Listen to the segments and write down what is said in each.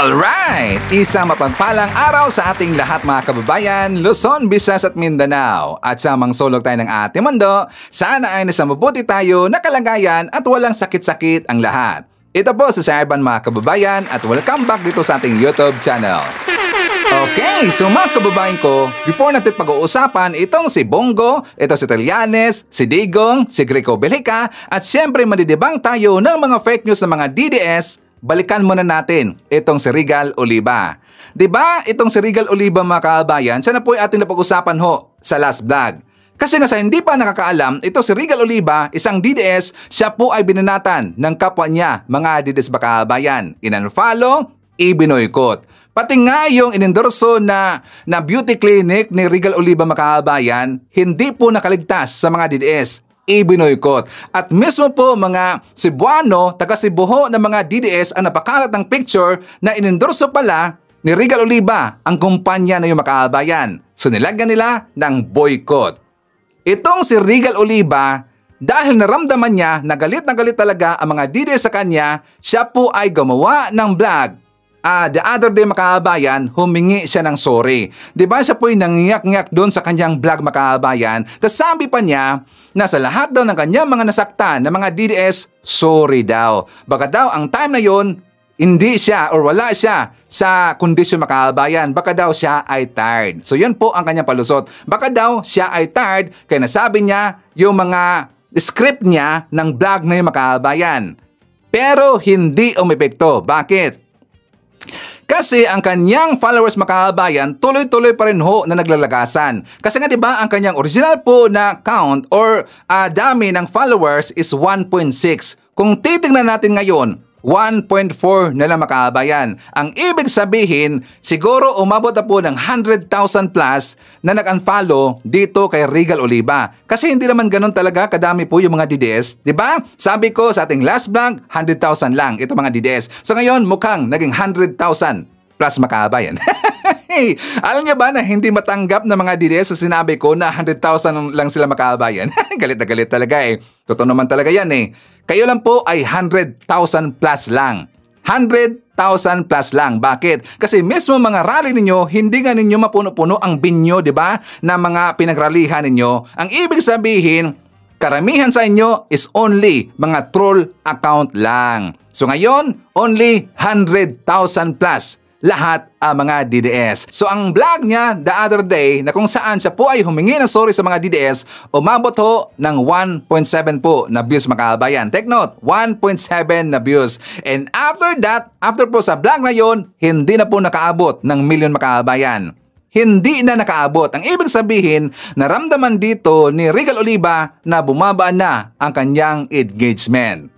Alright! Isang mapagpalang araw sa ating lahat mga kababayan, Luzon, Visayas at Mindanao. At sa mga sulog tayo ng ating mundo, sana ay nasa mabuti tayo na kalagayan at walang sakit-sakit ang lahat. Ito po si Sir Ivan mga kababayan at welcome back dito sa ating YouTube channel. Okay, so mga kababayan ko, before natin pag-uusapan itong si Bongo, ito si Trillanes, si Digong, si Greco Bellica, at syempre madidibang tayo ng mga fake news ng mga DDS. Balikan muna natin itong si Regal Oliva. Diba itong si Regal Oliva mga kababayan, siya na po yung ating napag-usapan ho sa last vlog. Kasi nga sa hindi pa nakakaalam, ito si Regal Oliva, isang DDS, siya po ay binanatan ng kapwa niya, mga DDS mga kababayan. In-unfollow, ibinoykot. Pati nga yung inendorso na beauty clinic ni Regal Oliva mga kababayan, hindi po nakaligtas sa mga DDS. Ibinoykot. At mismo po mga Cebuano, taga Cebu na mga DDS ang napakalat ng picture na inendorso pala ni Regal Oliva ang kumpanya na yung makabayan. So nilagyan nila ng boycott. Itong si Regal Oliva, dahil naramdaman niya na galit talaga ang mga DDS sa kanya, siya po ay gumawa ng vlog. The other day makabayan, humingi siya ng sorry. Diba siya po'y nangiyak-ngiyak doon sa kanyang vlog makabayan. Tapos sabi pa niya na sa lahat daw ng kanyang mga nasaktan na mga DDS, sorry daw. Baka daw ang time na yon hindi siya or wala siya sa kondisyon makabayan. Baka daw siya ay tired. So yun po ang kanyang palusot. Baka daw siya ay tired kaya nasabi niya yung mga script niya ng vlog na yung makabayan. Pero hindi umepekto. Bakit? Kasi ang kanyang followers makabayan tuloy-tuloy pa rin ho na naglalagasan. Kasi nga 'di ba ang kanyang original po na count or dami ng followers is 1.6. Kung titingnan natin ngayon, 1.4 na lang makabayan. Ang ibig sabihin, siguro umabot na po ng 100,000 plus na nag-unfollow dito kay Regal Oliva. Kasi hindi naman ganun talaga kadami po yung mga DDS. 'Di ba? Sabi ko sa ating last vlog, 100,000 lang ito mga DDS. So ngayon, mukhang naging 100,000 plus makabayan. Alam niyo ba na hindi matanggap ng mga DDS sa sinabi ko na 100,000 lang sila makabayan? Galit na galit talaga eh. Totoo naman talaga yan eh. Kayo lang po ay 100,000 plus lang. 100,000 plus lang. Bakit? Kasi mismo mga rally ninyo, hindi nga ninyo mapuno-puno ang binyo, di ba? Na mga pinagralihan ninyo. Ang ibig sabihin, karamihan sa inyo is only mga troll account lang. So ngayon, only 100,000 plus lahat ang mga DDS. So ang vlog niya the other day na kung saan siya po ay humingi ng sorry sa mga DDS, umabot ho ng 1.7 po na views makabayan. Take note, 1.7 na views. And after that, after po sa vlog na yon, hindi na po nakaabot ng million makabayan. Hindi na nakaabot. Ang ibig sabihin, naramdaman dito ni Regal Oliva na bumaba na ang kanyang engagement.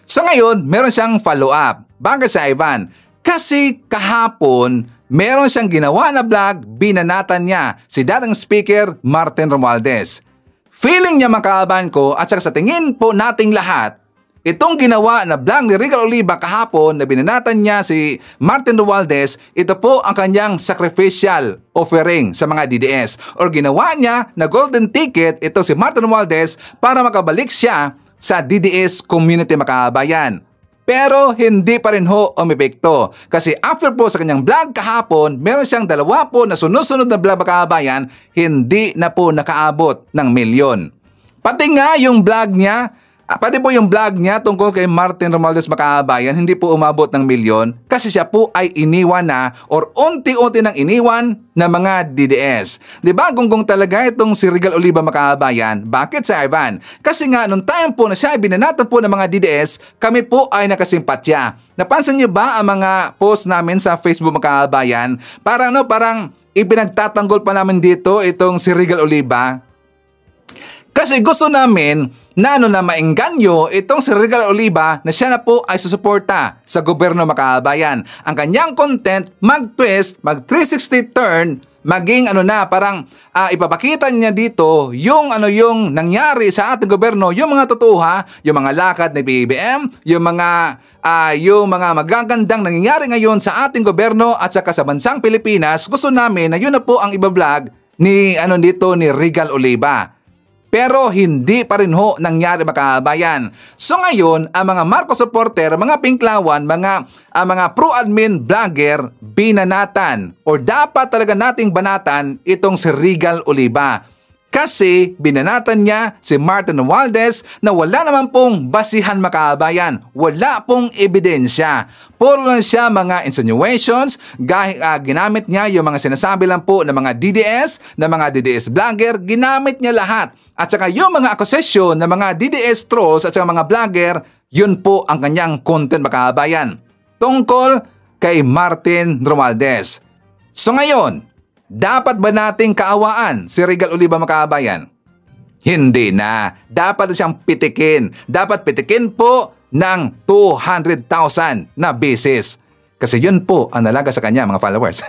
So ngayon, meron siyang follow-up. Bakit si Ivan? Kasi kahapon, meron siyang ginawa na vlog, binanatan niya si dating speaker Martin Romualdez. Feeling niya makaban ko at sa tingin po nating lahat, itong ginawa na vlog ni Regal Oliva kahapon na binanatan niya si Martin Romualdez, ito po ang kanyang sacrificial offering sa mga DDS. Or ginawa niya na golden ticket ito si Martin Romualdez para makabalik siya sa DDS community makabayan. Pero hindi pa rin ho umepekto. Kasi after po sa kanyang vlog kahapon, meron siyang dalawa po na sunod-sunod na vlog makabayan, hindi na po nakaabot ng milyon. Pati nga yung vlog niya, pati po yung vlog niya tungkol kay Martin Romualdez makabayan, hindi po umabot ng milyon kasi siya po ay iniwan na or unti-unti nang iniwan na mga DDS. Diba gunggong talaga itong si Regal Oliva makabayan? Bakit si Ivan? Kasi nga nung time po na siya ay binanatan po ng mga DDS, kami po ay nakasimpatya. Napansin niyo ba ang mga post namin sa Facebook makabayan? Parang ipinagtatanggol pa namin dito itong si Regal Oliva. Kasi gusto namin na maengganyo itong si Regal Oliva na siya na po ay susuporta sa gobyerno makabayan. Ang kanyang content mag-twist, mag-360 turn, maging parang ipapakita niya dito yung nangyari sa ating gobyerno, yung mga totoo yung mga lakad ni BBM, yung mga magagandang nangyayari ngayon sa ating gobyerno at saka sa bansang Pilipinas. Gusto namin na yun na po ang ibablog ni Regal Oliva. pero hindi pa rin ho nangyari mga kabayan. So ngayon, ang mga Marcos supporter, mga pinklawan, mga pro-admin vlogger, binanatan or dapat talaga nating banatan itong si Regal Oliva. Kasi binanatan niya si Martin Romualdez na wala naman pong basihan mga kabayan. Wala pong ebidensya. Puro lang siya mga insinuations. Ginamit niya yung mga sinasabi lang po ng mga DDS, ng mga DDS vlogger. Ginamit niya lahat. At saka yung mga accusation ng mga DDS trolls at saka mga vlogger, yun po ang kanyang content mga kabayan. Tungkol kay Martin Romualdez. So ngayon, dapat ba nating kaawaan si Regal Oliva mga kabayan? Hindi na. Dapat siyang pitikin. Dapat pitikin po ng 200,000 na beses. Kasi yun po ang nalaga sa kanya mga followers.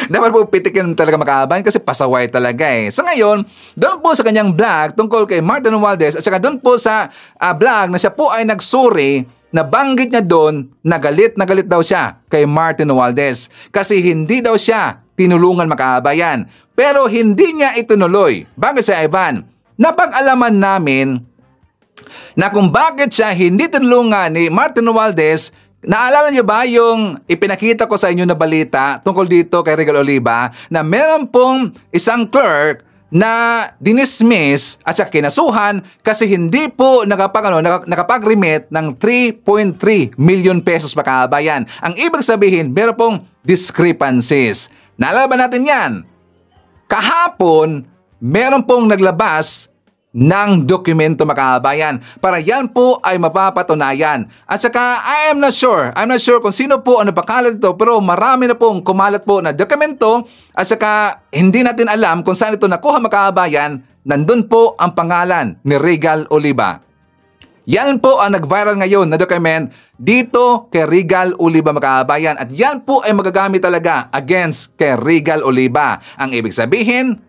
Dapat po pitikin talaga mga kabayan kasi pasaway talaga eh. So ngayon, doon po sa kanyang vlog tungkol kay Martin Romualdez at saka doon po sa vlog na siya po ay nagsuri, nabanggit niya doon na galit daw siya kay Martin Romualdez kasi hindi daw siya tinulungan mga kabayan. Pero hindi niya itunuloy. Bakit sa Ivan? Napag-alaman namin na kung bakit siya hindi tinulungan ni Martin Romualdez. Naalala niyo ba yung ipinakita ko sa inyo na balita tungkol dito kay Regal Oliva na meron pong isang clerk na dinismiss at saka kinasuhan kasi hindi po nakapag-remit ng 3.3 million pesos mga kabayan. Ang ibig sabihin, meron pong discrepancies. Naalala ba natin yan? Kahapon, meron pong naglabas ng dokumento mga kabayan para yan po ay mapapatunayan. At saka, I'm not sure kung sino po ang napakalat ito, pero marami na pong kumalat po na dokumento at saka hindi natin alam kung saan ito nakuha mga kabayan. Nandun po ang pangalan ni Regal Oliva. Yan po ang nag-viral ngayon na document dito kay Regal Oliva mga kabayan at yan po ay magagamit talaga against kay Regal Oliva. Ang ibig sabihin,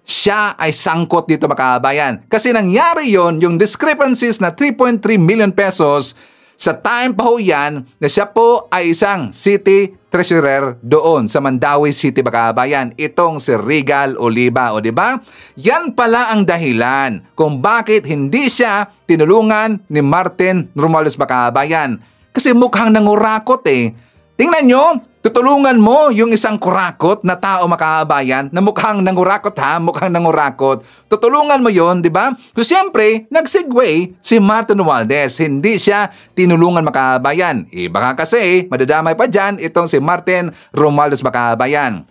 siya ay sangkot dito mga kabayan. Kasi nangyari yon yung discrepancies na 3.3 million pesos sa time pa ho yan na siya po ay isang city treasurer doon sa Mandawi City mga kabayan. Itong si Regal Oliva, o diba? Yan pala ang dahilan kung bakit hindi siya tinulungan ni Martin Romualdez mga kabayan. Kasi mukhang nangurakot eh. Tingnan nyo, tutulungan mo yung isang kurakot na tao mga kabayan na mukhang nangurakot mukhang nangurakot. Tutulungan mo yon, di ba? So siyempre, nag-segue si Martin Romualdez. Hindi siya tinulungan mga kabayan. Baka kasi madadamay pa dyan itong si Martin Romualdez mga kabayan.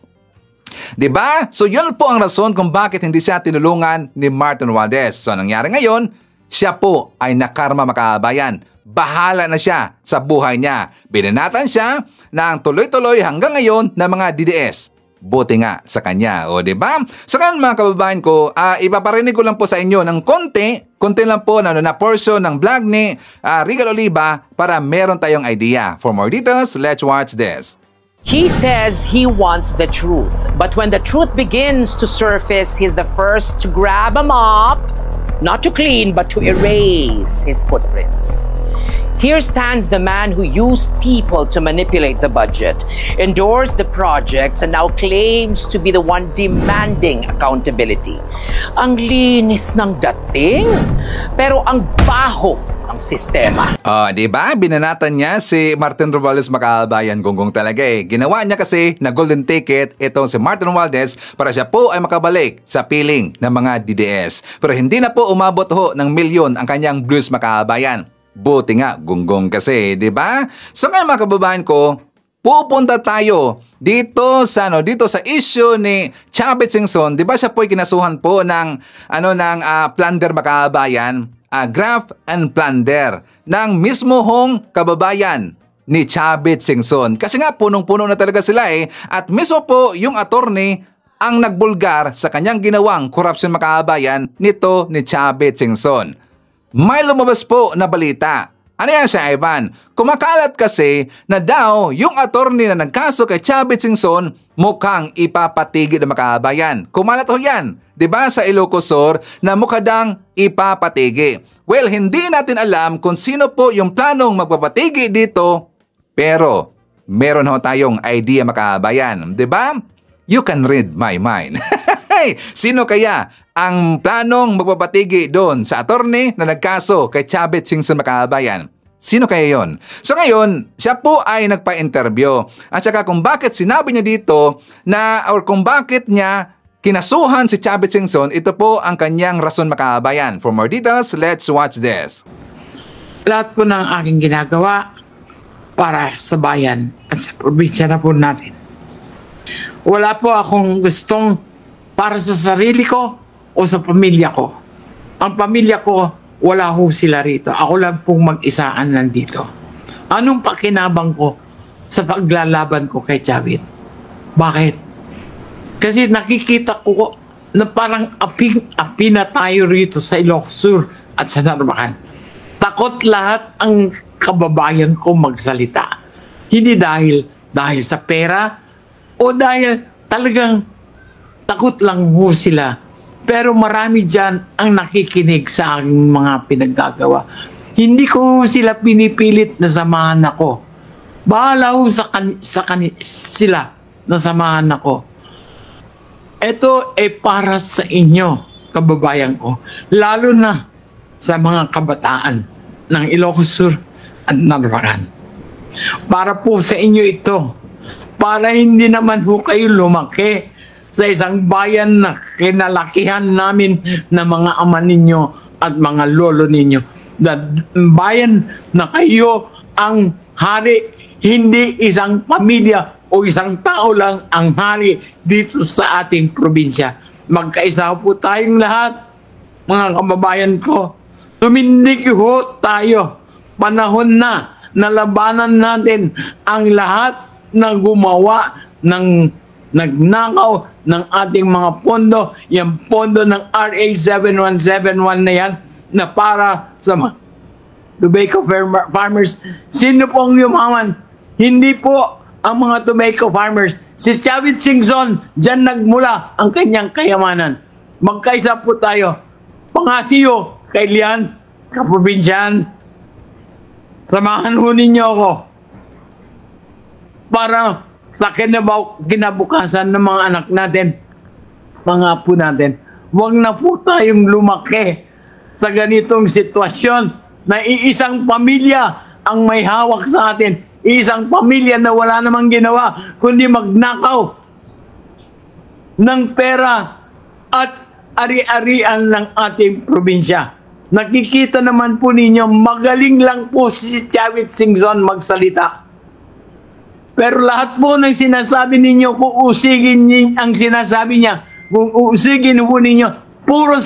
Di ba? So yun po ang rason kung bakit hindi siya tinulungan ni Martin Romualdez. So nangyari ngayon, siya po ay nakarma mga kabayan. Bahala na siya sa buhay niya. Binanatan siya ng tuloy-tuloy hanggang ngayon ng mga DDS. Buti nga sa kanya, o diba? So ngayon mga kababayan ko, ipaparinig ko lang po sa inyo ng konti lang po na portion ng vlog ni Regal Oliva para meron tayong idea. For more details, let's watch this. He says he wants the truth, but when the truth begins to surface, he's the first to grab a mop, not to clean, but to erase his footprints. Here stands the man who used people to manipulate the budget, endorsed the projects, and now claims to be the one demanding accountability. Ang linis ng dating, pero ang baho ang sistema. Diba? Binanatan niya si Martin Romualdez mga kabayan, gonggong talaga eh. Ginawa niya kasi na golden ticket itong si Martin Romualdez para siya po ay makabalik sa piling ng mga DDS. Pero hindi na po umabot ho ng milyon ang kanyang blues mga kabayan. Buti nga, gunggong kasi, di ba? So ngayon mga kababayan ko, pupunta tayo dito sa issue ni Chavit Singson. Di ba siya po'y kinasuhan po ng plunder mga kababayan, graft and plunder ng mismo hong kababayan ni Chavit Singson. Kasi nga punong-puno na talaga sila eh. At mismo po yung attorney ang nagbulgar sa kanyang ginawang corruption mga kababayan nito ni Chavit Singson. May lumabas po na balita. Ano yan siya, Ivan? Kumakalat kasi na daw yung attorney na nagkaso kay Chavit Singson mukhang ipapatigil ng mga kababayan. Kumalat ho yan. Diba sa Ilocos Sur na mukhang ipapatigi. Well, hindi natin alam kung sino po yung planong magpapatigi dito. Pero meron ho tayong idea mga kababayan. Diba? You can read my mind. Okay, sino kaya ang planong magpapatigi doon sa attorney na nagkaso kay Chavit Singson mga kababayan? Sino kaya yon? So ngayon, siya po ay nagpa-interview. At saka kung bakit sinabi niya dito na or kung bakit niya kinasuhan si Chavit Singson, ito po ang kanyang rason mga kababayan. For more details, let's watch this. Lahat po ng aking ginagawa para sa bayan at sa probinsya na po natin. Wala po akong gustong para sa sarili ko o sa pamilya ko. Ang pamilya ko, wala ho sila rito. Ako lang pong mag-isaan nandito. Anong pakinabang ko sa paglalaban ko kay Chavit? Bakit? Kasi nakikita ko na parang api na tayo rito sa Ilocos Sur at sa Narvacan. Takot lahat ang kababayan ko magsalita. Hindi dahil sa pera o dahil talagang takot lang ho sila. Pero marami dyan ang nakikinig sa aking mga pinaggagawa. Hindi ko sila pinipilit na samahan ako. Bahala ho sila na samahan ako. Ito ay para sa inyo, kababayan ko. Lalo na sa mga kabataan ng Ilocos Sur at Narvacan. Para po sa inyo ito. Para hindi naman ho kayo lumaki sa isang bayan na kinalakihan namin na mga ama ninyo at mga lolo ninyo. Bayan na kayo ang hari, hindi isang pamilya o isang tao lang ang hari dito sa ating probinsya. Magkaisa po tayong lahat, mga kababayan ko. Tumindig ho tayo. Panahon na labanan natin ang lahat na gumawa ng nagnakaw ng ating mga pondo, yung pondo ng RA 7171 na yan, na para sa mga tobacco farmers. Sino pong yumaman? Hindi po ang mga tobacco farmers. Si Chavit Singson, dyan nagmula ang kanyang kayamanan. Magkaisa po tayo. Pangasiyo, kailan, kaprobinsyan, samahan ho ninyo ako para sa kinabukasan ng mga anak natin, mga apo natin. Huwag na po tayong lumaki sa ganitong sitwasyon na iisang pamilya ang may hawak sa atin. Iisang pamilya na wala namang ginawa kundi magnakaw ng pera at ari-arian ng ating probinsya. Nakikita naman po ninyo, magaling lang po si Chavit Singson magsalita. Pero lahat po ng sinasabi ninyo, kung usigin ang sinasabi niya, kung usigin po ninyo, puro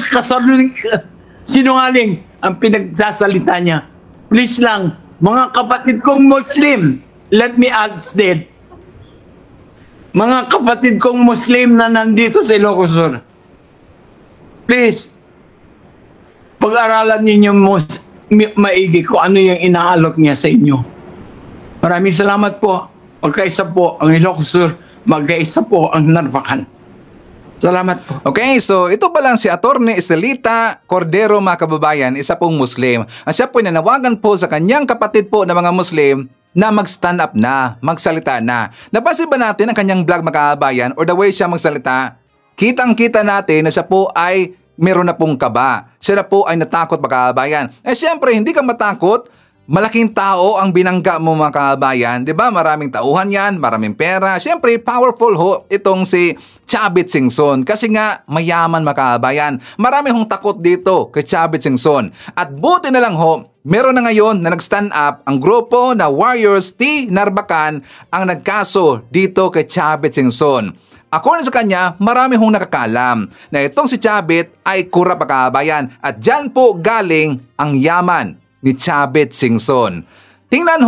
sinungaling ang pinagsasalita niya. Please lang, mga kapatid kong Muslim, let me add that. Mga kapatid kong Muslim na nandito sa Ilocos Sur, please, pag-aralan ninyo maigi kung ano yung inaalok niya sa inyo. Maraming salamat po. Magkaisa po ang Ilocos Sur, magkaisa po ang Narvacan. Salamat po. Okay, so ito pa lang si Attorney Estelita Cordero mga kababayan, isa pong Muslim. At siya po nanawagan po sa kanyang kapatid po na mga Muslim na mag-stand up na, magsalita na. Napansin ba natin ang kanyang vlog mga kababayan or the way siya magsalita? Kitang-kita natin na siya po ay meron na pong kaba. Siya na po ay natakot mga kababayan. Eh siyempre, hindi ka matakot. Malaking tao ang binangga mo mga kababayan, di ba? Maraming tauhan yan, maraming pera. Siyempre, powerful ho itong si Chavit Singson kasi nga mayaman mga kababayan. Marami hong takot dito kay Chavit Singson. At buti na lang ho, meron na ngayon na nag-stand up ang grupo na Warriors T. Narvacan ang nagkaso dito kay Chavit Singson. According sa kanya, marami hong nakakalam na itong si Chavit ay kurap mga kababayan at dyan po galing ang yaman ni Chavit Singson. Tingnan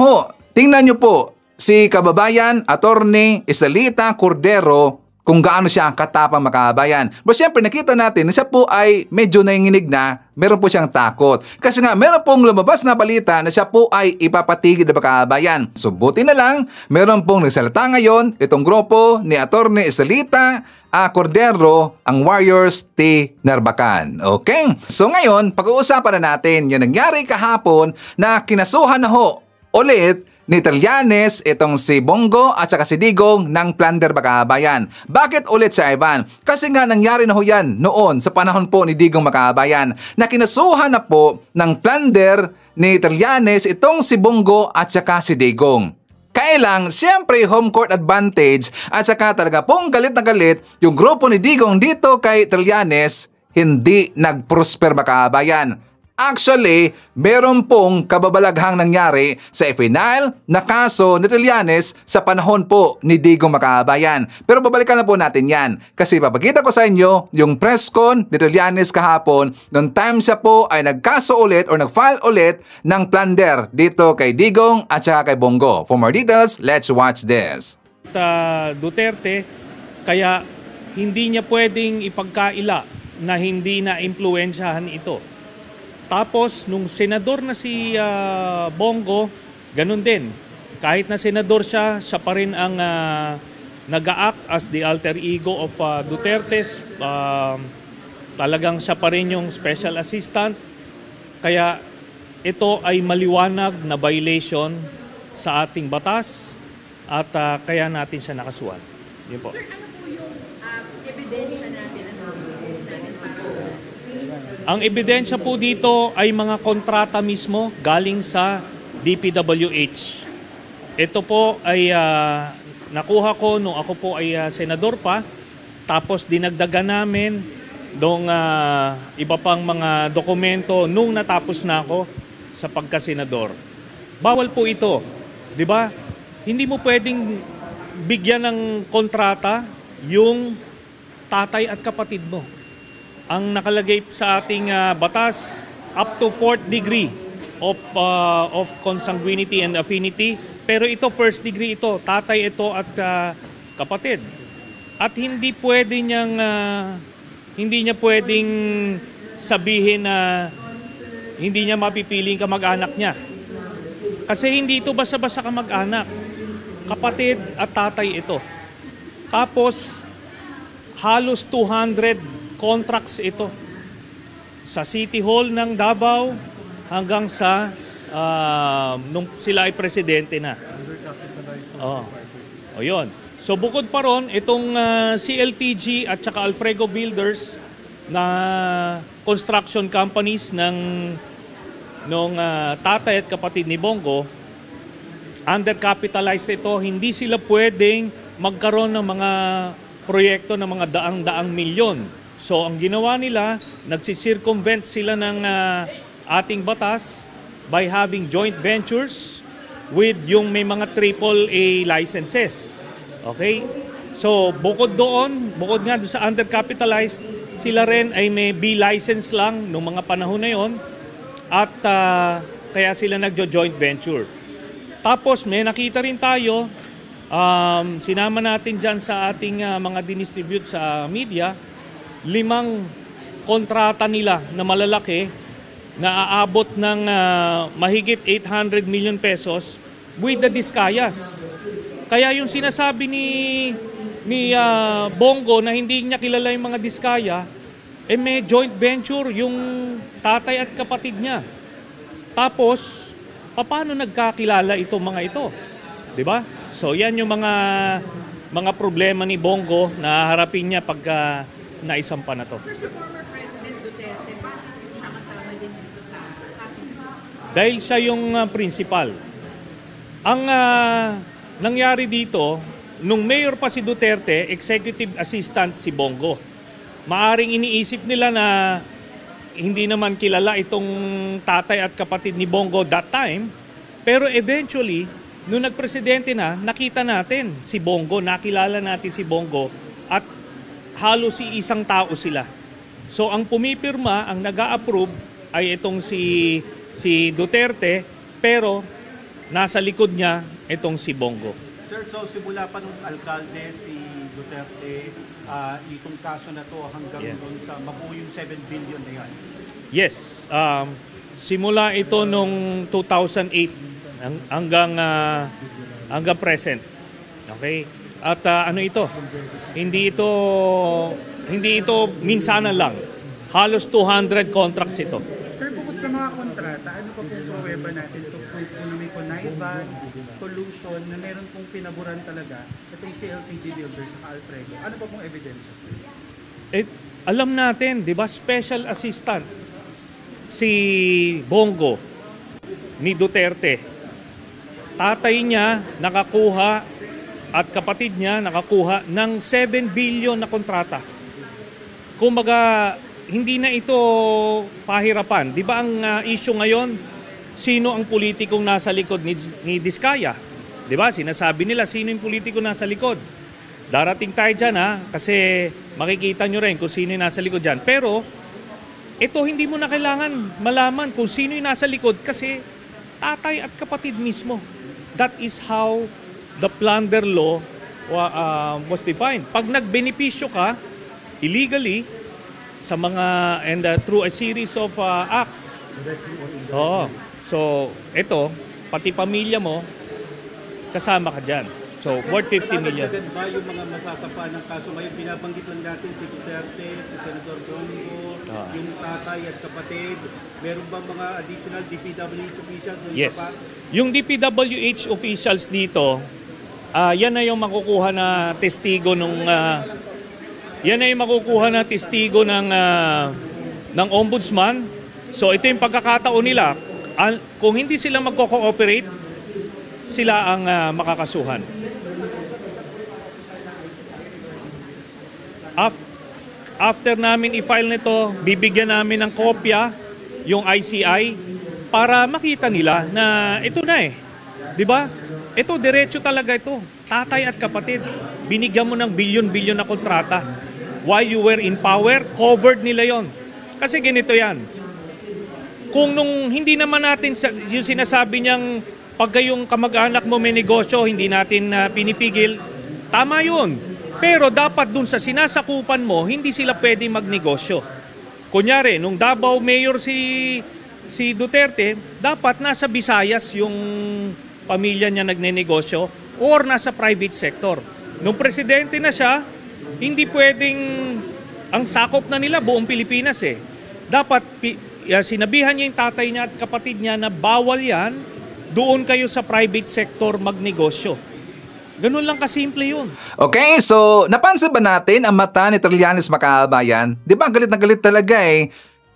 nyo po si kababayan, Attorney Estelita Cordero kung gaano siya katapang mga kababayan. But syempre nakita natin na siya po ay medyo nanginginig na, meron po siyang takot. Kasi nga meron pong lumabas na balita na siya po ay ipapatigil na mga kababayan. So buti na lang, meron pong nagsalita ngayon itong grupo ni Attorney Estelita Cordero, ang Warriors T. Narvacan. Okay? So ngayon, pag-uusapan na natin yung nangyari kahapon na kinasuhan na ho ulit ni Trillanes itong si Bongo at saka si Digong ng plunder Makabayan. Bakit ulit si Ivan? Kasi nga nangyari na ho yan noon sa panahon po ni Digong Makabayan na kinasuhan na po ng plunder ni Trillanes itong si Bongo at saka si Digong. Kailang, siyempre, home court advantage at saka talaga pong galit na galit yung grupo ni Digong dito kay Trillanes, hindi nag-prosper Makabayan. Actually, meron pong kababalaghang nangyari sa final na kaso ni Trillanes sa panahon po ni Digong Makabayan. Pero babalikan na po natin yan kasi papakita ko sa inyo yung press con ni Trillanes kahapon noong time siya po ay nagkaso ulit or nag-file ulit ng plunder dito kay Digong at saka kay Bongo. For more details, let's watch this. Duterte, kaya hindi niya pwedeng ipagkaila na hindi na impluwensyahan ito. Tapos, nung senador na si Bongo, ganun din. Kahit na senador siya, siya pa rin ang nag-a-act as the alter ego of Duterte's. Talagang siya pa rin yung special assistant. Kaya ito ay maliwanag na violation sa ating batas at kaya natin siya nakasuhan. Yun po. Sir, ano po yung ebidensya natin? Ang ebidensya po dito ay mga kontrata mismo galing sa DPWH. Ito po ay nakuha ko nung ako po ay senador pa. Tapos dinagdagan namin nung iba pang mga dokumento nung natapos na ako sa pagkasenador. Bawal po ito, di ba? Hindi mo pwedeng bigyan ng kontrata yung tatay at kapatid mo. Ang nakalagay sa ating batas, up to 4th degree of consanguinity and affinity. Pero ito, first degree ito, tatay ito at kapatid. At hindi pwede niyang, hindi niya pwedeng sabihin na hindi niya mapipiling kamag-anak niya. Kasi hindi ito basta-basta kamag-anak. Kapatid at tatay ito. Tapos, halos 200 contracts ito. Sa City Hall ng Davao hanggang sa nung sila ay presidente na. O yun. So bukod pa ron, itong CLTG at saka Alfrego Builders na construction companies ng tatay at kapatid ni Bongo, undercapitalized ito. Hindi sila pwedeng magkaroon ng mga proyekto ng mga daang-daang milyon. So ang ginawa nila, nagsisircumvent sila ng ating batas by having joint ventures with yung may mga AAA licenses. Okay? So bukod doon, bukod nga doon sa undercapitalized, sila rin ay may B license lang nung mga panahon na yon at kaya sila nagjo-joint venture. Tapos may nakita rin tayo, sinama natin dyan sa ating mga dinistribute sa media, 5 kontrata nila na malalaki na aabot ng mahigit 800 million pesos with the Discayas. Kaya yung sinasabi ni Bongo na hindi niya kilala yung mga Diskaya, may joint venture yung tatay at kapatid niya. Tapos, paano nagkakilala itong mga ito? 'Di ba? So yan yung mga problema ni Bongo na harapin niya pagka naisampa na to. Sir, si former President Duterte, bakit siya kasama din dito sa kaso? Dahil siya yung principal. Ang nangyari dito, nung mayor pa si Duterte, executive assistant si Bongo. Maaring iniisip nila na hindi naman kilala itong tatay at kapatid ni Bongo that time. Pero eventually, nung nagpresidente na, nakita natin si Bongo, nakilala natin si Bongo at halos isang tao sila. So ang pumipirma, ang nag-a-approve ay itong si Duterte, pero nasa likod niya itong si Bongo. Sir, so simula pa nung alkalde si Duterte, itong kaso na to hanggang doon sa mabuo yung 7 billion na yan? Yes. Simula ito nung 2008 hanggang present. Okay? At ano ito? Hindi ito minsanan lang. Halos 200 contracts ito. Sir, bukod sa mga kontrata, ano pa po pruweba natin proof na may connivance, collusion, na meron pong pinaburan talaga itong CLTG Builders sa Alfredo. Ano pa pong ebidensya, sir? Alam natin, di ba, special assistant si Bongo ni Duterte. Tatay niya nakakuha at kapatid niya nakakuha ng 7 billion na kontrata. Kumbaga, hindi na ito pahirapan. Di ba ang issue ngayon, sino ang politikong nasa likod ni Diskaya? Di ba? Sinasabi nila, sino yung politikong nasa likod? Darating tayo dyan, kasi makikita nyo rin kung sino yung nasa likod dyan. Pero, ito hindi mo na kailangan malaman kung sino yung nasa likod kasi tatay at kapatid mismo. That is how the plunder law was defined. Pag nagbenepisyo ka illegally sa mga through a series of acts. Oo. So, ito, pati pamilya mo kasama ka diyan. So, worth 50 million. Nadagdagan ba yung mga masasapa ng kaso? Ngayon, binabanggit lang natin si Duterte, si Senator Bongo, yung tatay at kapatid. Meron bang mga additional DPWH officials? Yes. Yung DPWH officials dito, yan na yung makukuha na testigo ng ombudsman. So, ito yung pagkakataon nila. Kung hindi sila magko-cooperate, sila ang makakasuhan. After namin i-file nito, bibigyan namin ng kopya yung ICI para makita nila na ito na 'Di ba? Ito diretso talaga ito. Tatay at kapatid, binigyan mo ng bilyon-bilyon na kontrata. While you were in power, covered nila 'yon. Kasi ganito 'yan. Kung nung hindi naman natin yung sinasabi niyang pag yung kamag-anak mo may negosyo, hindi natin pinipigil, tama 'yun. Pero dapat dun sa sinasakupan mo, hindi sila pwedeng magnegosyo. Kunyari, nung Davao Mayor si Duterte, dapat nasa Visayas yung pamilya niya nagnenegosyo or nasa private sector. Nung presidente na siya, hindi pwedeng ang sakop na nila buong Pilipinas Dapat sinabihan niya yung tatay niya at kapatid niya na bawal yan, doon kayo sa private sector magnegosyo. Ganun lang kasimple yun. Okay, so napansin ba natin ang mata ni Trillanes Makabayan? Di ba galit na galit talaga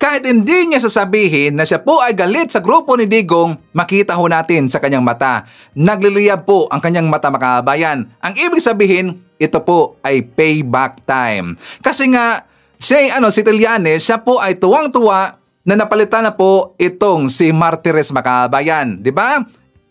Kahit hindi niya sasabihin na siya po ay galit sa grupo ni Digong, makita ho natin sa kanyang mata. Nagliliyab po ang kanyang mata Makabayan. Ang ibig sabihin, ito po ay payback time. Kasi nga, si Trillanes, siya po ay tuwang-tuwa na napalitan na po itong si Martires Makabayan. Di ba?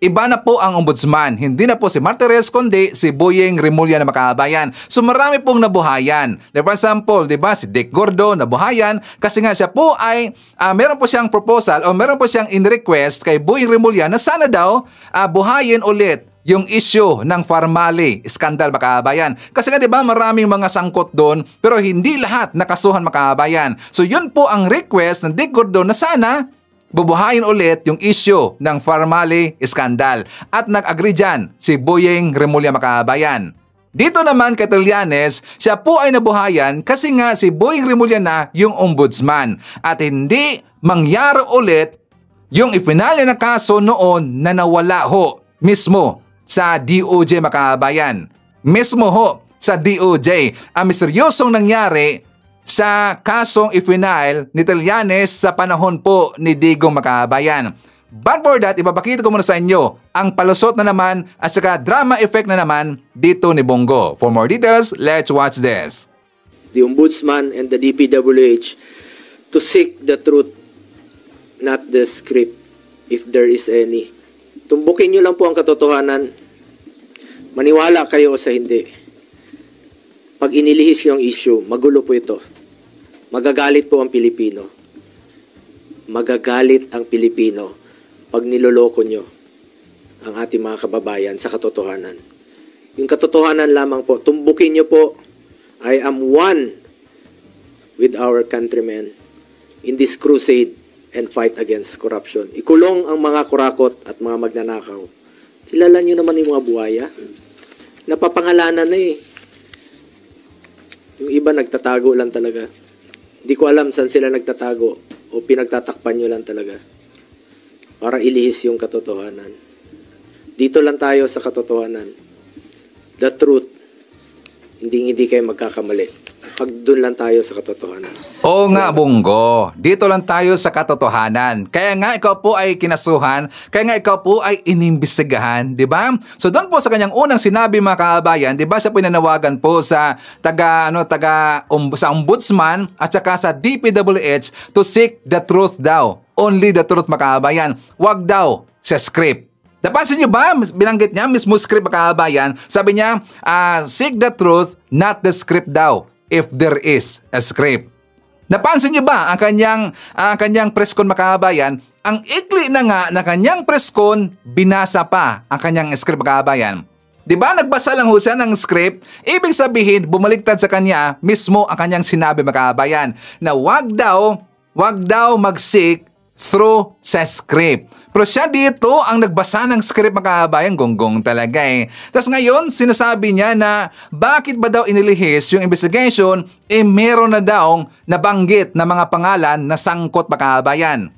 Iba na po ang ombudsman. Hindi na po si Martires kundi si Boyeng Remulla na Makabayan. So marami pong nabuhayan. For example, di ba, si Dick Gordo nabuhayan kasi nga siya po ay meron po siyang proposal o meron po siyang in-request kay Boyeng Remulla na sana daw buhayin ulit yung issue ng Farmali scandal Makabayan. Kasi nga di ba maraming mga sangkot doon pero hindi lahat nakasuhan Makabayan. So yun po ang request ng Dick Gordo na sana bubuhayin ulit yung issue ng Farmali scandal. At nag-agree dyan si Boyeng Remulla Makabayan. Dito naman kay Trillanes, siya po ay nabuhayan kasi nga si Boyeng Remulla na yung ombudsman. At hindi mangyari ulit yung ipinalya na kaso noon na nawala ho mismo sa DOJ Makabayan. Mismo ho sa DOJ. Ang misteryosong nangyari sa kasong i-file ni Trillanes sa panahon po ni Digong Makabayan. But for that, ipapakita ko muna sa inyo ang palusot na naman at saka drama effect na naman dito ni Bongo. For more details, let's watch this. The Ombudsman and the DPWH to seek the truth, not the script, if there is any. Tumbukin nyo lang po ang katotohanan. Maniwala kayo o sa hindi. Pag inilihis yung issue, magulo po ito. Magagalit po ang Pilipino. Magagalit ang Pilipino pag niloloko nyo ang ating mga kababayan sa katotohanan. Yung katotohanan lamang po, tumbukin nyo po, I am one with our countrymen in this crusade and fight against corruption. Ikulong ang mga kurakot at mga magnanakaw. Kilala nyo naman yung mga buhaya. Napapangalanan na Yung iba nagtatago lang talaga. Hindi ko alam saan sila nagtatago o pinagtatakpan nyo lang talaga. para ilihis yung katotohanan. Dito lang tayo sa katotohanan. The truth. Hindi kayo magkakamali. Pag doon lang tayo sa katotohanan. Oo nga, Bongo. Dito lang tayo sa katotohanan. Kaya nga ikaw po ay kinasuhan, kaya nga ikaw po ay inimbestigahan, di ba? So doon po sa kanyang unang sinabi, mga kaabayan, di ba siya pinanawagan po sa sa ombudsman at saka sa DPWH to seek the truth daw. Only the truth, mga kaabayan. Wag daw sa script. Napansin niyo ba? Binanggit niya, mismo script, mga kaabayan. Sabi niya, seek the truth, not the script daw. If there is a script. Napansin niyo ba ang kanyang press con, mga kaabayan? Ang ikli na nga na kanyang press con, binasa pa ang kanyang script, mga kaabayan. Di ba? Nagbasa lang ho siya ng script. Ibig sabihin, bumaliktad sa kanya mismo ang kanyang sinabi, mga kaabayan, na wag daw mag-seek through sa script. Pero siya dito ang nagbasa ng script, mga kaabayan, gonggong talaga eh. Tapos ngayon, sinasabi niya na bakit ba daw inilihis yung investigation, meron na daw nabanggit na mga pangalan na sangkot, mga kaabayan.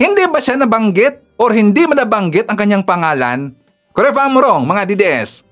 Hindi ba siya nabanggit or hindi mo nabanggit ang kanyang pangalan? Correct ba, I'm wrong, mga DDS?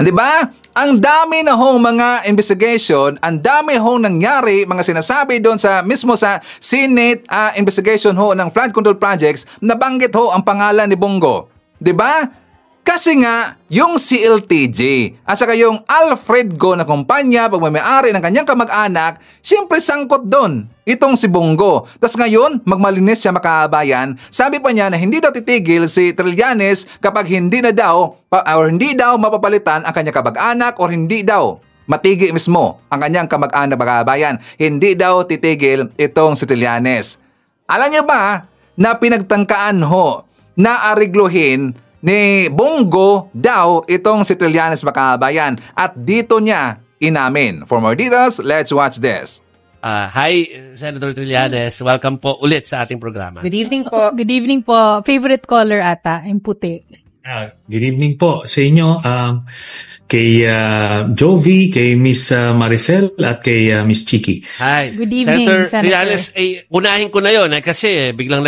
Di ba? Ang dami na hong mga investigation, ang dami hong nangyari, mga sinasabi doon mismo sa Senate investigation ho ng flood control projects, nabanggit ho ang pangalan ni Bongo. 'Di ba? Kasi nga, yung CLTG at saka yung Alfred Go na kumpanya, pagmamayari ng kanyang kamag-anak, siyempre sangkot doon. Itong si Bongo. Tapos ngayon, magmalinis siya, mga kaabayan. Sabi pa niya na hindi daw titigil si Trillanes kapag hindi na daw or hindi daw mapapalitan ang kanyang kamag-anak or hindi daw matigi mismo ang kanyang kamag-anak, mga kaabayan. Hindi daw titigil itong si Trillanes. Alam niyo ba na pinagtangkaan ho na arigluhin ni Bongo daw itong si Trillanes, mga kaabayan, at dito niya inamin. For more details, let's watch this. Hi, Senator Trillanes. Welcome po ulit sa ating programa. Good evening po. Good evening po. Favorite color ata, yung puti. Good evening po sa inyo, kay Jovi, kay Miss Maricel, at kay Miss Chiki. Hi. Good evening, Senator Trillanes. Unahin ko na yon kasi biglang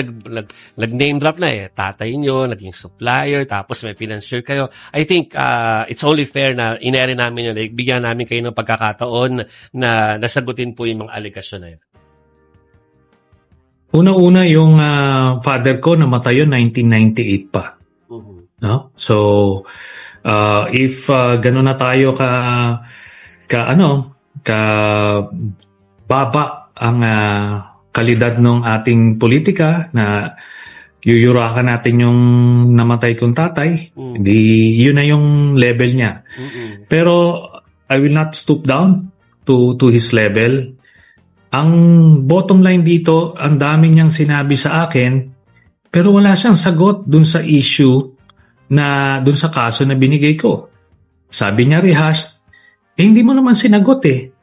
nag-name drop na eh. Tatay nyo, naging supplier, tapos may financier kayo. I think it's only fair na inere namin yun. Bigyan namin kayo ng pagkakataon na nasagutin po yung mga alegasyon na yun. Una-una yung father ko namatay yun 1998 pa. No? So, if gano'n na tayo baba ang kalidad ng ating politika na yuyurakan natin yung namatay kong tatay, hindi yun na yung level niya. Pero I will not stoop down to his level. Ang bottom line dito, ang dami niyang sinabi sa akin, pero wala siyang sagot dun sa issue na dun sa kaso na binigay ko. Sabi niya, rehashed, hindi mo naman sinagot eh.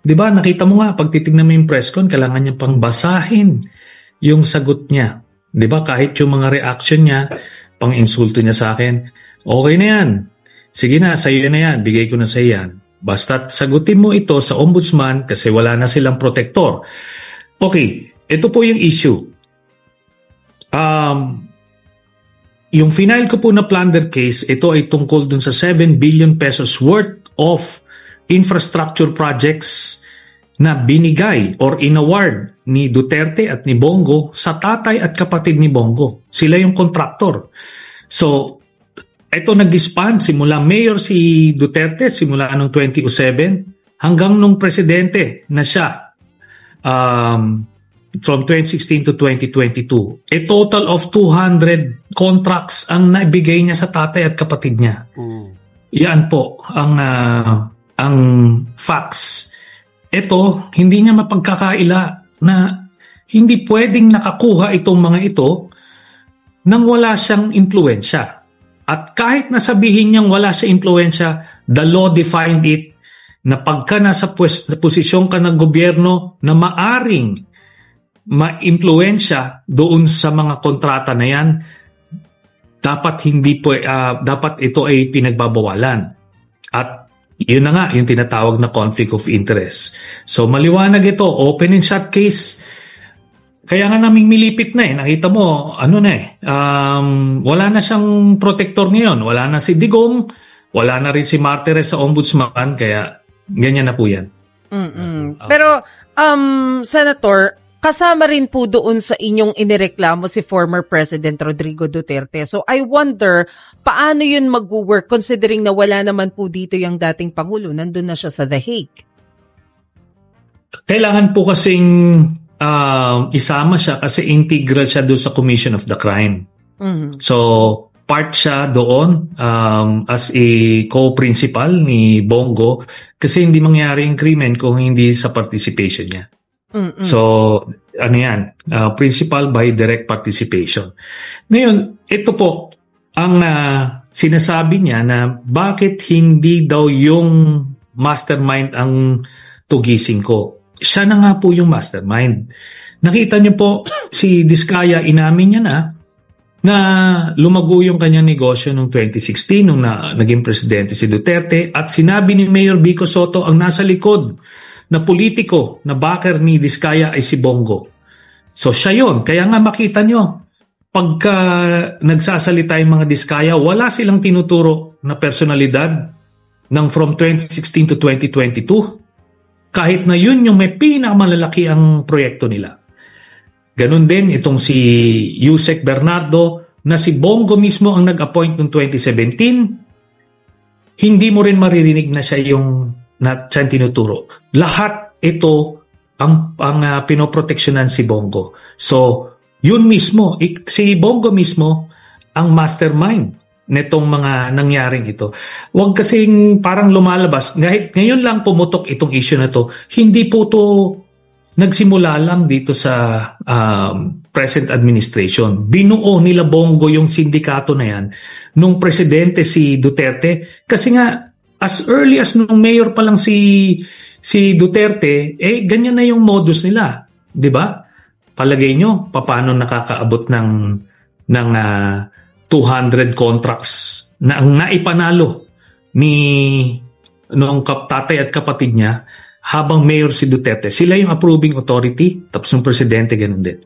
Diba, nakita mo nga, pag titignan mo yung press con, kailangan niya pang basahin yung sagot niya. Diba, kahit yung mga reaction niya, pang insulto niya sa akin, okay na yan. Sige na, sa'yo na yan, bigay ko na sa'yo yan. Basta't sagutin mo ito sa ombudsman kasi wala na silang protector. Okay, ito po yung issue. Yung final ko po na plunder case, ito ay tungkol dun sa 7 billion pesos worth of infrastructure projects na binigay or inaward ni Duterte at ni Bongo sa tatay at kapatid ni Bongo. Sila yung contractor. So, ito nag-expand simula mayor si Duterte, simula noong 2007 hanggang nung presidente na siya. From 2016 to 2022. A total of 200 contracts ang naibigay niya sa tatay at kapatid niya. Yan po ang facts. Ito, hindi niya mapagkakaila na hindi pwedeng nakakuha itong mga ito nang wala siyang impluwensya. At kahit nasabihin niyang wala siyang impluwensya, the law defined it na pagka nasa posisyon ka ng gobyerno na maaring ma-impluwensya doon sa mga kontrata na yan, dapat ito ay pinagbabawalan. At yun na nga, yung tinatawag na conflict of interest. So maliwanag ito, open and shut case. Kaya nga naming milipit na eh. Nakita mo, wala na siyang protector ngayon. Wala na si Digong, wala na rin si Martires sa ombudsman, kaya ganyan na po yan. Pero, Senator, kasama rin po doon sa inyong inireklamo si former President Rodrigo Duterte. So I wonder, paano yun mag-work considering na wala naman po dito yung dating Pangulo, nandun na siya sa The Hague? Kailangan po kasing isama siya kasi integral siya doon sa Commission of the Crime. So, part siya doon as a co-principal ni Bongo kasi hindi mangyari yung krimen kung hindi sa participation niya. So, principal by direct participation. Ngayon, ito po ang sinasabi niya na bakit hindi daw yung mastermind ang tugising ko. Siya na nga po yung mastermind. Nakita niyo po, si Diskaya, inamin niya na lumago yung kanyang negosyo noong 2016 nung naging presidente si Duterte at sinabi ni Mayor Vico Soto ang nasa likod na politiko na backer ni Diskaya ay si Bongo. So siya yun. Kaya nga makita nyo, pagka nagsasalita yung mga Diskaya, wala silang tinuturo na personalidad ng from 2016 to 2022. Kahit na yun yung may pinakamalalaki ang proyekto nila. Ganon din itong si Yusek Bernardo na si Bongo mismo ang nag-appoint noong 2017. Hindi mo rin maririnig na siya yung tinuturo. Lahat ito ang pinoproteksyonan si Bongo. So, yun mismo, si Bongo mismo ang mastermind netong mga nangyaring ito. Huwag kasing parang lumalabas. Ngayon lang pumutok itong issue na to. Hindi po to nagsimula lang dito sa present administration. Binuo nila Bongo yung sindikato na yan nung presidente si Duterte. Kasi nga, as early as nung mayor pa lang si Duterte, ganyan na yung modus nila. Diba? Palagay nyo, paano nakakaabot ng 200 contracts na ang naipanalo noong tatay at kapatid niya habang mayor si Duterte. Sila yung approving authority, tapos yung presidente ganun din.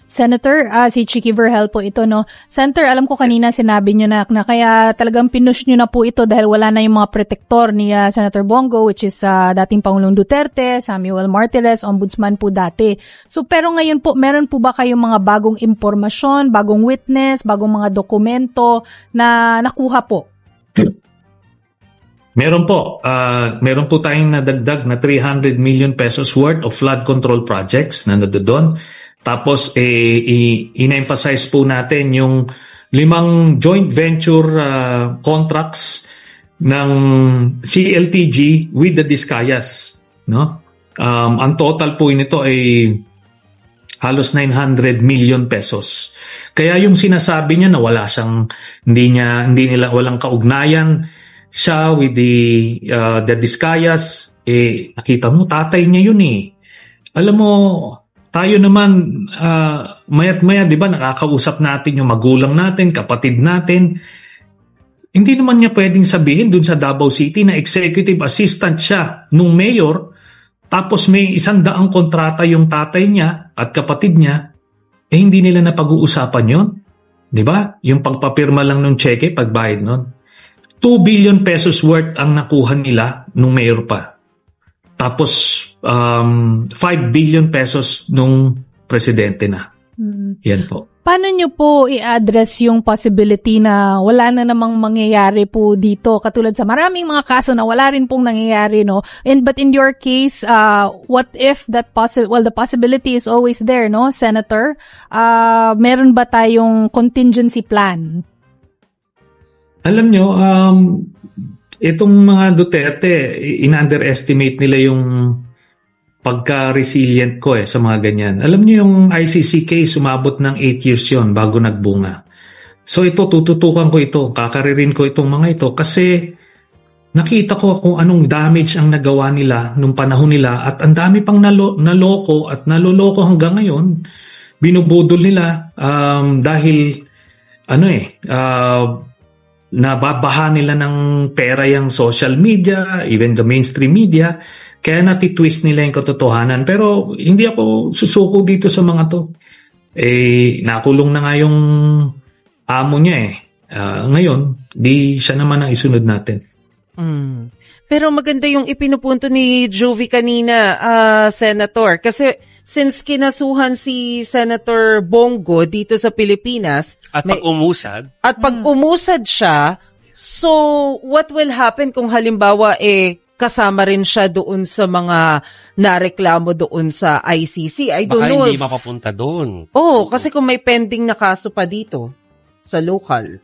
Senator, si Chicky Verhel po ito, no? Senator, alam ko kanina sinabi nyo na kaya talagang pinush nyo na po ito dahil wala na yung mga protektor ni Senator Bongo, which is dating Pangulong Duterte, Samuel Martires, ombudsman po dati. So, pero ngayon po, meron po ba kayong mga bagong impormasyon, bagong witness, bagong mga dokumento na nakuha po? Meron po. Meron po tayong nadagdag na 300 million pesos worth of flood control projects na doon. Tapos, in-emphasize po natin yung 5 joint venture contracts ng CLTG with the Diskayas. No? Ang total po nito ay halos 900 million pesos. Kaya yung sinasabi niya na wala siyang, hindi nila walang kaugnayan siya with the Diskayas, nakita mo, tatay niya yun eh. Alam mo, tayo naman, mayat-maya, di ba, nakakausap natin yung magulang natin, kapatid natin. Hindi naman niya pwedeng sabihin dun sa Davao City na executive assistant siya nung mayor, tapos may 100 kontrata yung tatay niya at kapatid niya, hindi nila napag-uusapan yun. Di ba? Yung pagpapirma lang ng cheque, pagbayad nun. 2 billion pesos worth ang nakuha nila nung mayor pa. Tapos, 5 billion pesos nung presidente na. Yan po. Paano nyo po i-address yung possibility na wala na namang mangyayari po dito? Katulad sa maraming mga kaso na wala rin pong nangyayari, no? But in your case, what if the possibility is always there, no, Senator? Meron ba tayong contingency plan? Alam nyo, itong mga Duterte, in-underestimate nila yung pagka-resilient ko sa mga ganyan. Alam niyo yung ICC case, umabot ng 8 years yon bago nagbunga. So ito, tututukan ko ito, kakaririn ko itong mga ito kasi nakita ko kung anong damage ang nagawa nila nung panahon nila at ang dami pang naloko at naloloko hanggang ngayon. Binubudol nila dahil nababaha nila ng pera yung social media, even the mainstream media, kaya natitwist nila yung katotohanan. Pero hindi ako susuko dito sa mga to. Nakulong na nga yung amo niya ngayon, di siya naman ang isunod natin. Pero maganda yung ipinupunto ni Jovi kanina, Senator. Kasi since kinasuhan si Senator Bongo dito sa Pilipinas. At pag-umusad. At pag-umusad siya, so what will happen kung halimbawa kasama rin siya doon sa mga nareklamo doon sa ICC? I don't know. Baka hindi mapapunta doon. Kasi kung may pending na kaso pa dito sa local.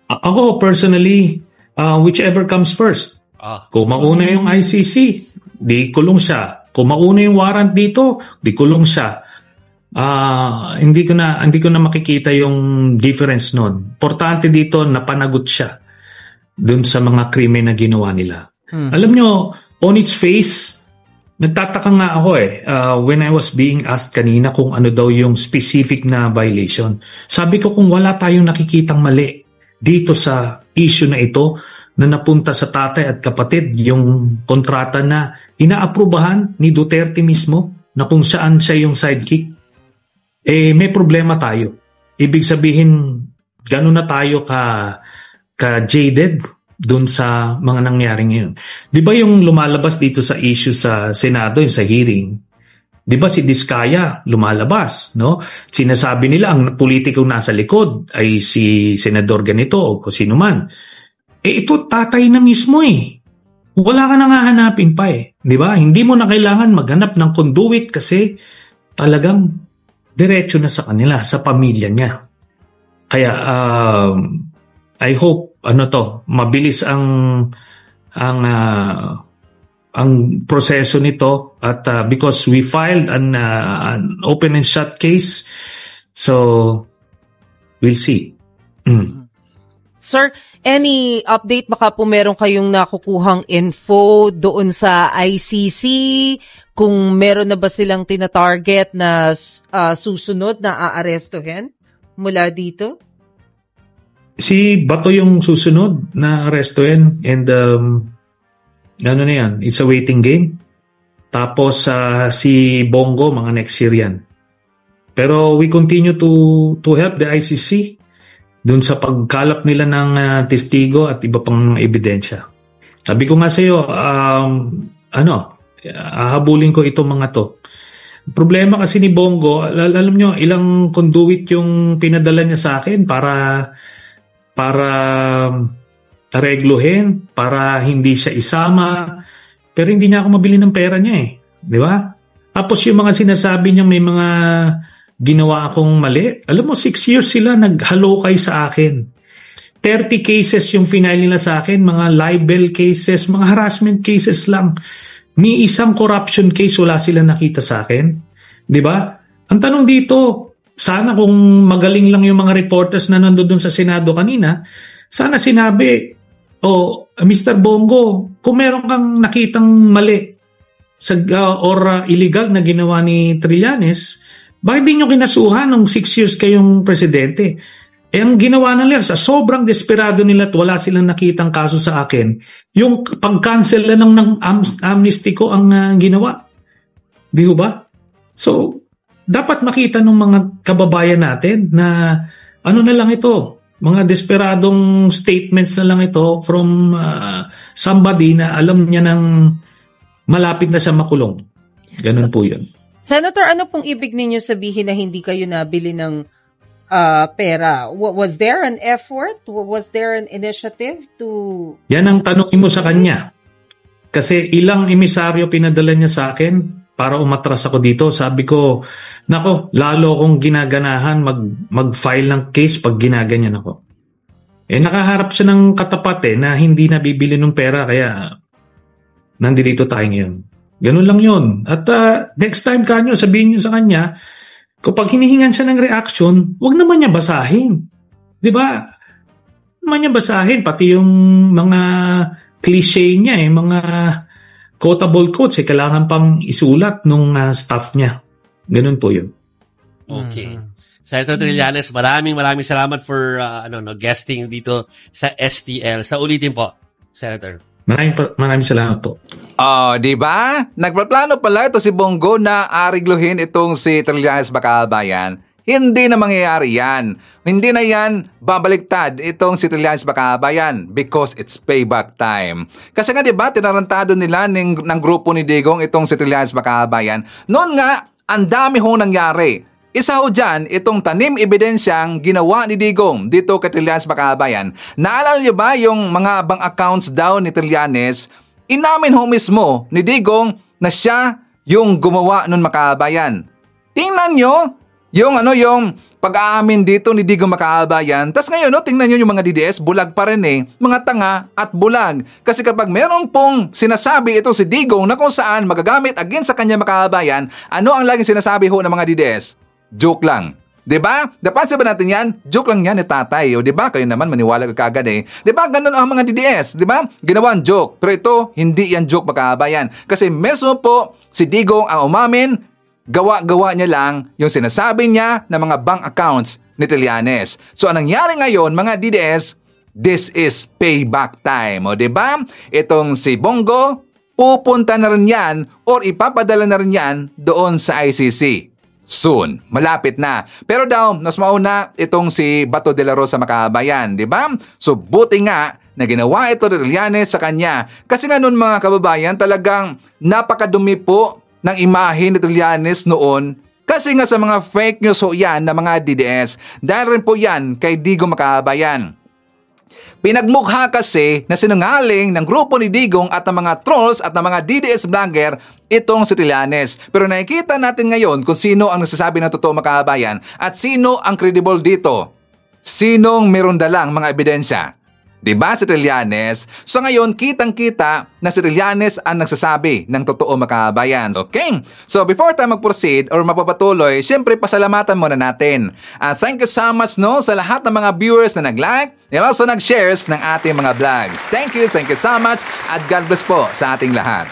Ako personally, whichever comes first. Kung mauna yung ICC, di kulong siya. Kung mauna yung warrant dito, di kulong siya. Hindi ko na makikita yung difference nun. Importante dito, napanagot siya dun sa mga krimen na ginawa nila. Alam nyo, on its face, nagtataka nga ako when I was being asked kanina kung ano daw yung specific na violation. Sabi ko kung wala tayong nakikitang mali dito sa issue na ito na napunta sa tatay at kapatid, yung kontrata na inaaprubahan ni Duterte mismo na kung saan siya yung sidekick, may problema tayo. Ibig sabihin, gano'n na tayo ka-jaded dun sa mga nangyari ngayon. Di ba yung lumalabas dito sa issue sa Senado, yung sa hearing, di ba si Diskaya lumalabas, no? Sinasabi nila ang politikong nasa likod ay si Senador ganito o kung sino man. Ito tatay na mismo Wala ka nang hahanapin pa di ba? Hindi mo na kailangan maghanap ng conduit kasi talagang diretso na sa kanila, sa pamilya niya. Kaya I hope mabilis ang proseso nito at because we filed an open and shut case, so we'll see. Sir, any update? Baka po meron kayong nakukuhang info doon sa ICC? Kung meron na ba silang tina-target na susunod na aarestuhin mula dito? Si Bato yung susunod na arestuhin and na yan, it's a waiting game. Tapos si Bongo, mga next year yan. Pero we continue to help the ICC dun sa pagkalap nila ng testigo at iba pang ebidensya. Sabi ko nga sa iyo, hahabulin ko itong mga to. Problema kasi ni Bongo, alam nyo, ilang conduit yung pinadala niya sa akin para regluhin, para hindi siya isama, pero hindi niya ako mabili ng pera niya di ba? Tapos yung mga sinasabi niya may mga ginawa akong mali. Alam mo, 6 years sila naghalokay sa akin. 30 cases yung final nila sa akin, mga libel cases, mga harassment cases lang. Ni isang corruption case wala sila nakita sa akin. Di ba? Ang tanong dito, sana kung magaling lang yung mga reporters na nandoon sa Senado kanina, sana sinabi, Mr. Bongo, kung meron kang nakitang mali or illegal na ginawa ni Trillanes, bakit di nyo kinasuhan nung 6 years kayong presidente? Ang ginawa nila, sa sobrang desperado nila at wala silang nakitang kaso sa akin, yung pag-cancel na ng amnesty ko ang ginawa. Di ba? So, dapat makita ng mga kababayan natin na na lang ito, mga desperadong statements na lang ito from somebody na alam niya ng malapit na siya makulong. Ganun po yun. Senator, ano pong ibig ninyo sabihin na hindi kayo nabili ng pera? Was there an effort? Was there an initiative to... Yan ang tanongin mo sa kanya. Kasi ilang emisaryo pinadala niya sa akin para umatras ako dito. Sabi ko, nako, lalo akong ginaganahan mag-file ng case pag ginaganyan ako. Nakaharap siya ng katapat na hindi nabibili ng pera kaya nandito tayo ngayon. Ganun lang yun. At next time kanyo, sabihin nyo sa kanya, kapag hinihingan siya ng reaction, wag naman niya basahin. Di ba? Naman niya basahin, pati yung mga cliche niya, mga quotable quotes, kailangan pang isulat nung staff niya. Ganun po yun. Okay. Senator Trillanes, maraming salamat for guesting dito sa STL. Sa ulitin po, Senator. Maraming salamat po. Di ba? Nagpaplano pala ito si Bongo na arigluhin itong si Trillanes Bakabayan. Hindi na mangyayari yan. Hindi na yan babaliktad itong si Trillanes Bakabayan because it's payback time. Kasi nga diba, tinarantado nila ng grupo ni Digong itong si Trillanes Bakabayan. Noon nga, ang dami hong nangyari. Isa ho dyan, itong tanim ebidensyang ginawa ni Digong dito kay Trillanes Bakabayan. Naalala niyo ba yung mga bank accounts daw ni Trillanes? Inamin ho mismo ni Digong na siya yung gumawa nun Makabayan. Tingnan nyo yung pag-aamin dito ni Digong Makabayan. Tas ngayon, tingnan nyo yung mga DDS, bulag pa rin mga tanga at bulag. Kasi kapag meron pong sinasabi ito si Digong na kung saan magagamit against sa kanya Makabayan, ano ang laging sinasabi ho ng mga DDS? Joke lang. Diba? Napansin ba natin yan? Joke lang yan ni tatay. O diba? Kayo naman maniwala ka kagad Diba? Ganun ang mga DDS. Diba? Ginawa ang joke. Pero ito, hindi yan joke Makabayan. Kasi mesmo po si Digong ang umamin, gawa-gawa niya lang yung sinasabi niya na mga bank accounts ni Trillanes. So anong nangyari ngayon mga DDS, this is payback time. O diba? Itong si Bongo, pupunta na rin yan or ipapadala na rin yan doon sa ICC. Soon, malapit na. Pero daw, mas mauna itong si Bato de la Rosa Makabayan, di ba? So buti nga na ginawa ito ni Trillanes sa kanya. Kasi nga noon mga kababayan, talagang napakadumi po ng imahe ni Trillanes noon. Kasi nga sa mga fake news ho yan na mga DDS. Dahil rin po yan kay Digong Makabayan. Pinagmukha kasi na sinungaling ng grupo ni Digong at ng mga trolls at ng mga DDS vlogger itong si Trillanes. Pero nakikita natin ngayon kung sino ang nagsasabi ng totoo Makabayan at sino ang credible dito. Sinong meron dalang mga ebidensya. Diba si Trillanes? So ngayon, kitang-kita na si Trillanes ang nagsasabi ng totoo Makabayan. Okay? So before tayo mag-proceed or mapapatuloy, syempre pasalamatan muna natin. Thank you so much sa lahat ng mga viewers na nag-like and also nag-shares ng ating mga vlogs. Thank you so much at God bless po sa ating lahat.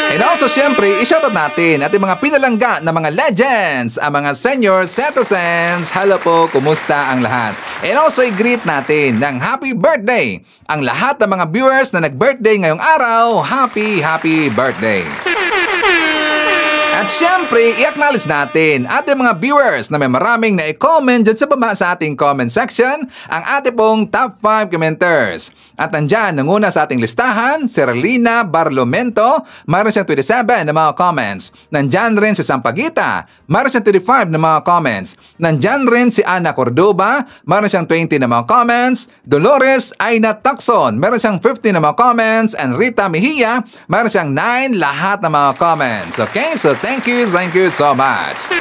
And also, syempre, i-shoutout natin ating mga pinalangga na mga legends, ang mga senior citizens. Hello po, kumusta ang lahat? And also, i-greet natin ng happy birthday ang lahat ng mga viewers na nag-birthday ngayong araw. Happy birthday! At syempre, i-acknowledge natin ating mga viewers na may maraming na-comment dyan sa baba sa ating comment section ang ating pong top 5 commenters. At nandyan, nanguna sa ating listahan, si Relina Barlomento, mayroon siyang 27 na mga comments. Nandyan rin si Sampaguita, mayroon siyang 35 na mga comments. Nandyan rin si Ana Cordoba, mayroon siyang 20 na mga comments. Dolores Aina Tacson, mayroon siyang 15 na mga comments. And Rita Mejia, mayroon siyang 9 lahat na mga comments. Okay, so thank you so much.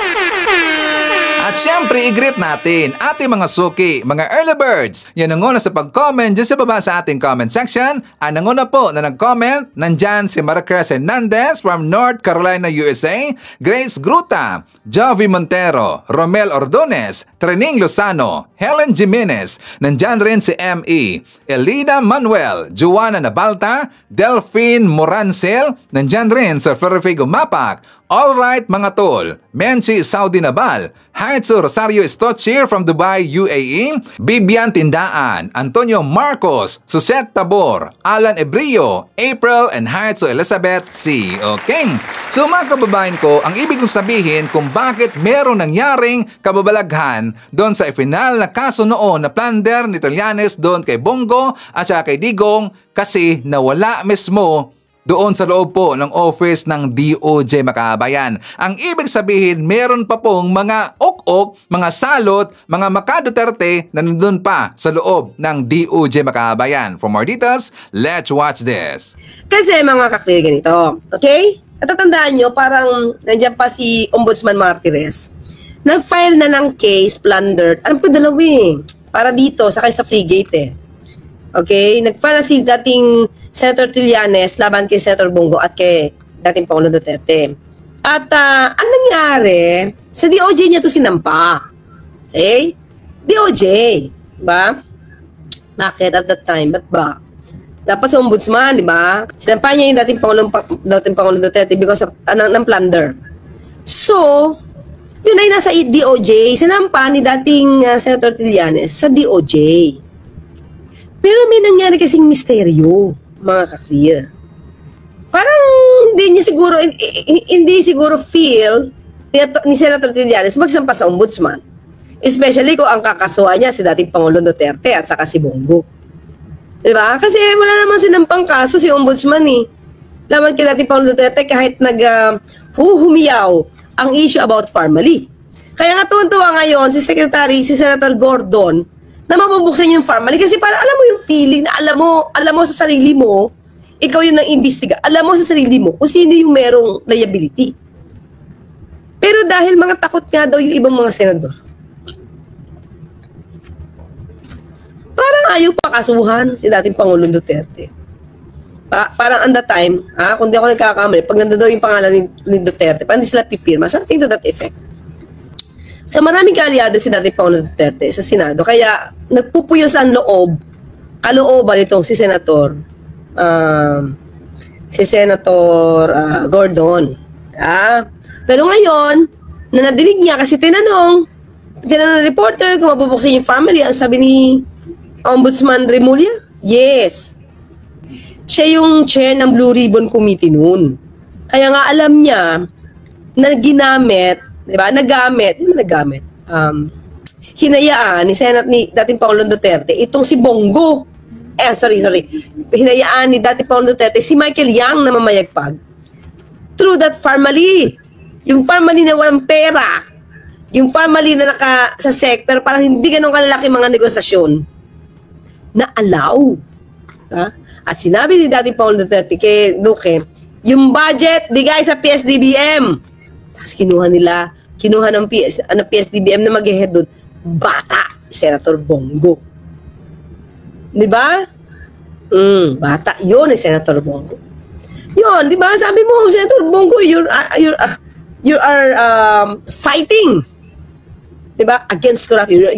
At syempre, i-greet natin ating mga suki, mga early birds. Yan ang una sa pag-comment dyan sa baba sa ating comment section. Ang nanguna po na nag-comment, nandyan si Maricruz Hernandez from North Carolina, USA, Grace Gruta, Jovi Montero, Romel Ordonez, Trening Lozano, Helen Jimenez, nandyan rin si M.E., Elina Manuel, Joanna Nabalta, Delphine Morancel, nandyan rin si Ferrifigo Mapak, Alright mga tol, Menchi Saudi Nabal, Haitsu Rosario Stochir from Dubai, UAE, Bibian Tindaan, Antonio Marcos, Suset Tabor, Alan Ebrio, April, and Haitsu Elizabeth C. Okay? So mga kababayan ko, ang ibig kong sabihin kung bakit merong nangyaring kababalaghan doon sa final na kaso noon na plunder ni Trillanes doon kay Bongo at saka kay Digong kasi nawala mismo doon sa loob po ng office ng DOJ Makabayan. Ang ibig sabihin, meron pa pong mga ok-ok, mga salot, mga Maka-Duterte na nandun pa sa loob ng DOJ Makabayan. For more details, let's watch this. Kasi mga kaklir ganito, okay? Natatandaan nyo, parang nandiyan pa si Ombudsman Martires. Nag-file na ng case, plundered. Alam ko dalawin. Para dito, sakay sa Frigate Okay? Nag-file na si dating Senator Trillanes laban kay Senator Bongo at kay dating Pangulo Duterte. At ang nangyari, sa DOJ niya to sinampa. Okay? DOJ. Diba? Bakit at that time? Ba't ba? Dapat sa ombudsman, di ba? Sinampa niya yung dating Pangulo Duterte because of ng plunder. So, yun ay nasa DOJ. Sinampa ni dating Senator Trillanes sa DOJ. Pero may nangyari kasing misteryo, mga ka-clear. Parang hindi siguro feel ni Senator Trillanes magsampa sa ombudsman. Especially kung ang kakasuhan niya si dating Pangulong Duterte at saka si Bongo. Diba? Kasi wala naman sinampang kaso si ombudsman laban kay dating Pangulong Duterte kahit humiyaw ang issue about Pharmally. Kaya nga tuwan-tuwa ngayon si Senator Gordon na mapabuksan yung Pharmally kasi para alam mo yung feeling na alam mo sa sarili mo, ikaw yung nang-imbestiga, alam mo sa sarili mo kung sino yung merong liability. Pero dahil mga takot nga daw yung ibang mga senador, parang ayaw pakasuhan si dating Pangulong Duterte. Parang on the time, kung di ako nagkakamali, pag nandun daw yung pangalan ni Duterte, parang hindi sila pipirma, something to that effect. So maraming kaalyado si dating Pangulong Duterte sa Senado, kaya nagpupuyos ang kalooban itong si Senator Gordon. Pero ngayon, na nadinig niya kasi tinanong ng reporter kung mabubuksan yung Pharmally, ang sabi ni Ombudsman Remulla, yes. Siya yung chair ng Blue Ribbon Committee noon. Kaya nga alam niya na ginamit, di ba? Hinayaan ni dating Pangulong Duterte itong si Bongo. Hinayaan ni dating Pangulong Duterte si Michael Yang na mamayagpag. Through that Pharmally. Yung Pharmally na walang pera. Yung Pharmally na sa SEC pero parang hindi ganun kalalaki mga negosasyon na allow. At sinabi ni dating Pangulong Duterte kay Duque, yung budget bigay sa PSDBM. Tapos kinuha ng PSDBM na mag-head doon, bata, Senator Bongo. Di ba? Bata, yun ni Senator Bongo. Yun, di ba? Sabi mo, Senator Bongo, you are fighting, di ba? Against corruption.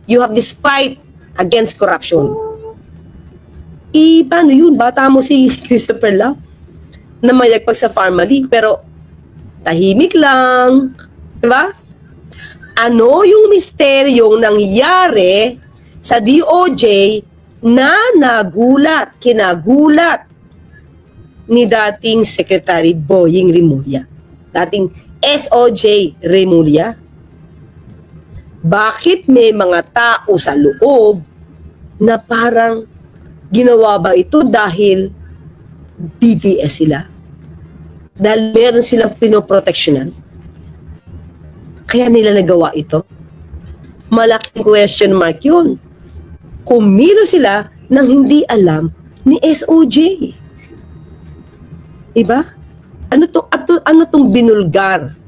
You have this fight against corruption. Paano yun? Bata mo si Christopher Lau na mayagpag sa Pharmally, pero tahimik lang. Diba? Ano yung misteryong nangyari sa DOJ na kinagulat ni dating Secretary Boying Remulla, dating SOJ Remulla? Bakit may mga tao sa loob na parang ginawa ba ito dahil BDS sila? Dahil meron silang pinoproteksyonan? Kaya nila nagawa ito? Malaking question mark yun. Kumilo sila nang hindi alam ni SOJ. Diba? Ano tong binulgar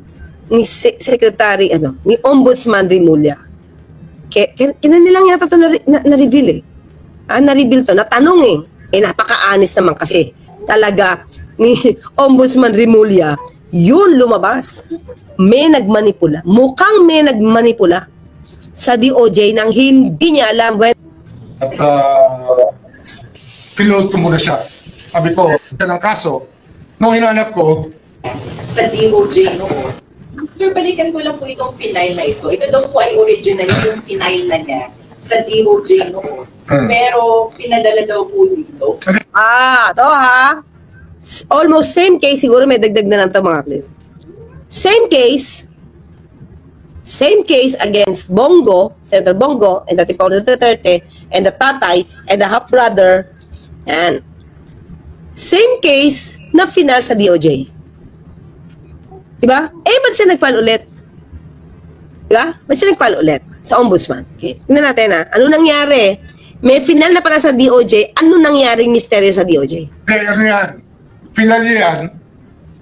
ni Secretary, ni Ombudsman Remulla? Kina nilang yata ito na-reveal na-reveal to, natanong napaka-honest naman kasi talaga ni Ombudsman Remulla, yun lumabas. May nagmanipula. Mukhang may nagmanipula sa DOJ nang hindi niya alam. At pinulot ko muna siya. Sabi ko, ito ng kaso. Nung hinanap ko, sa DOJ noon. Sir, balikan ko lang po itong final na ito. Ito daw po ay original yung final na niya sa DOJ noon. Pero pinadala daw po dito. Ito almost same case, siguro may dagdag na lang ito mga clip. Same case against Bongo, Senator Bongo, and dating Pangulong Duterte, and the tatay, and the half-brother, and same case na final sa DOJ. Diba? Ba't siya nag-file ulit? Diba? Ba't siya nag-file ulit sa ombudsman? Okay. Tingnan natin ano nangyari? May final na pala sa DOJ, ano nangyaring misteryo sa DOJ? Final yan,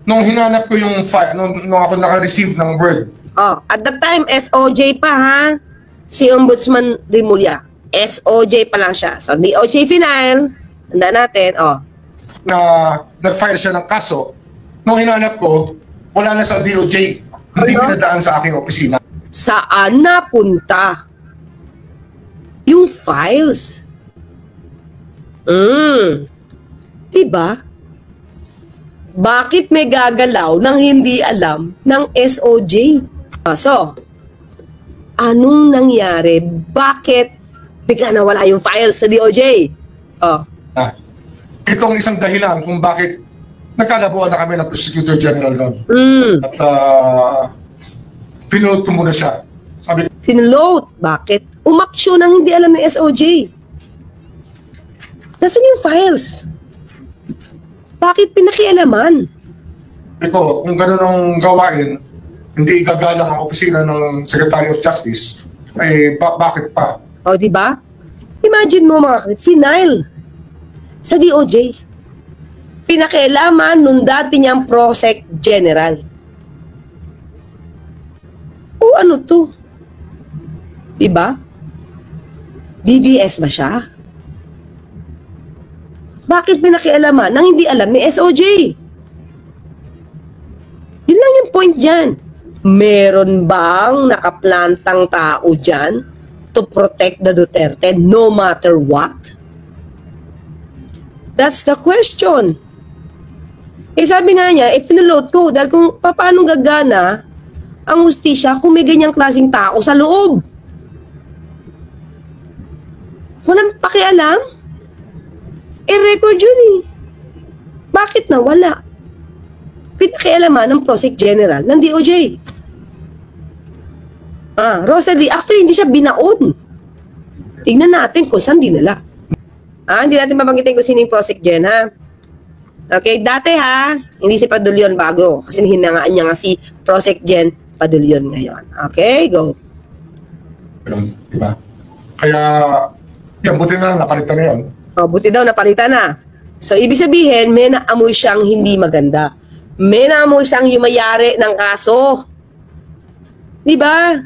nung hinanap ko yung file, nung ako naka-receive ng word. At that time, SOJ pa si Ombudsman Remulla. SOJ pa lang siya. So, DOJ final, handa natin, na nag-file siya ng kaso, nung hinanap ko, wala na sa DOJ. Hindi pinadaan sa aking opisina. Saan napunta yung files? Diba? Bakit may gagalaw nang hindi alam ng SOJ? So, anong nangyari? Bakit bigla nawala yung files sa DOJ? Itong isang dahilan kung bakit nagkalabuan na kami ng Prosecutor General noon. At pinulot ko muna siya. Sabi, Finload? Bakit? Umaksyon nang hindi alam ng SOJ. Nasaan yung files? Bakit pinakialaman? Iko, kung gano'n ang gawain, hindi igagalang ang opisina ng Secretary of Justice, bakit pa? O, di ba? Imagine mo mga final sa DOJ. Pinakialaman nung dati niyang Prosec General. O ano to? Di ba? DDS ba siya? Bakit pinakialaman nang hindi alam ni SOJ? Yun lang yung point dyan. Meron bang nakaplantang tao dyan to protect the Duterte no matter what? That's the question. Sabi nga niya, finulot ko dahil kung paano gagana ang hustisya kung may ganyang klaseng tao sa loob. Walang pakialam. Record yun eh. Bakit nawala? Pinakialaman ng Prosec General ng DOJ. Rosalie, actually hindi siya binaon. Tingnan natin kung saan dinala. Hindi natin mabanggitin kung sino yung Prosec Gen, ha? Okay, dati ha, hindi si Padulyon bago. Kasi hinangaan niya nga si Prosec Gen Padulyon ngayon. Okay, go. Diba? Kaya, yan, buti na lang napalitan na yun. Buti daw napalitan na. So, ibig sabihin, may naamoy siyang hindi maganda. May naamoy siyang yumayari ng kaso. Diba?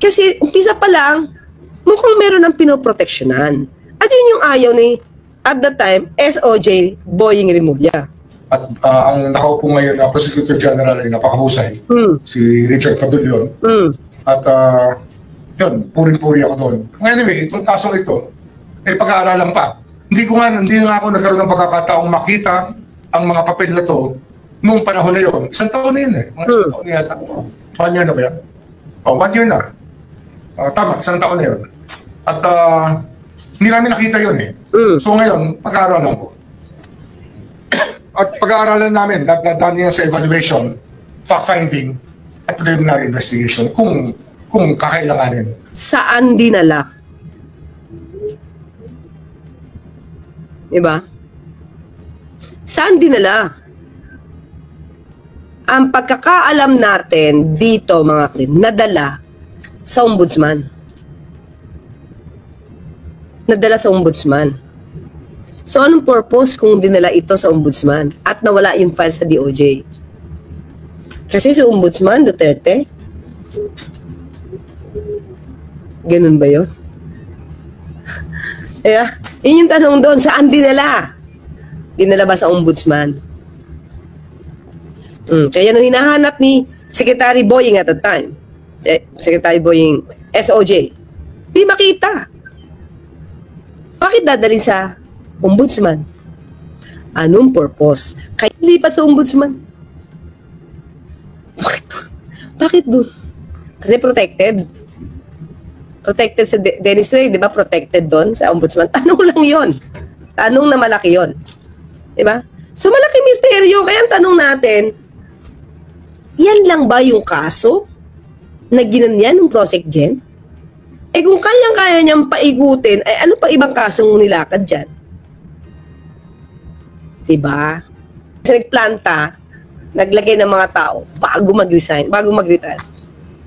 Kasi, umpisa pa lang, mukhang meron ng pinoproteksyonan. At yun yung ayaw ni, at the time, SOJ Boying Rimulya. At ang nakaupo ngayon na Prosecutor General ay napakahusay. Si Richard Padulyon. At yun, puring-puri ako doon. Anyway, itong kaso ito, pag-aaralan pa. Hindi nga ako nagkaroon ng pagkakataong makita ang mga papel na to noong panahon na yun. Isang taon na yun eh. Mga isang taon na yata. 1 year na ba yan? 1 year na. Tama, isang taon na yun. At hindi namin nakita yun eh. So ngayon, pag-aaralan ko. At pag-aaralan namin, dadaan niya sa evaluation, fact-finding, at preliminary investigation kung kakailanganin. Saan dinala? Diba? Saan dinala? Ang pagkakaalam natin dito, mga krim, nadala sa ombudsman. Nadala sa ombudsman. So, anong purpose kung dinala ito sa ombudsman at nawala yung file sa DOJ? Kasi si Ombudsman Duterte, ganun ba yun? Yun yung tanong doon, saan dinala? Dinala ba sa ombudsman? Kaya nung hinahanap ni Secretary Boying at the time, Secretary Boying, SOJ, di makita. Bakit dadalhin sa ombudsman? Anong purpose? Kaya lipat sa ombudsman. Bakit doon? Kasi protected. Protected sa Dennis Ray, di ba? Protected doon sa ombudsman. Tanong lang yon. Tanong na malaki yon. Di ba? So malaki misteryo. Kaya ang tanong natin, yan lang ba yung kaso na ginanyan ng Prosec Gen? Kung kayang-kaya niyang paigutin, ano pa ibang kasong nilakad dyan? Diba? Kasi nagplanta, naglagay ng mga tao bago mag-resign, bago mag-retire,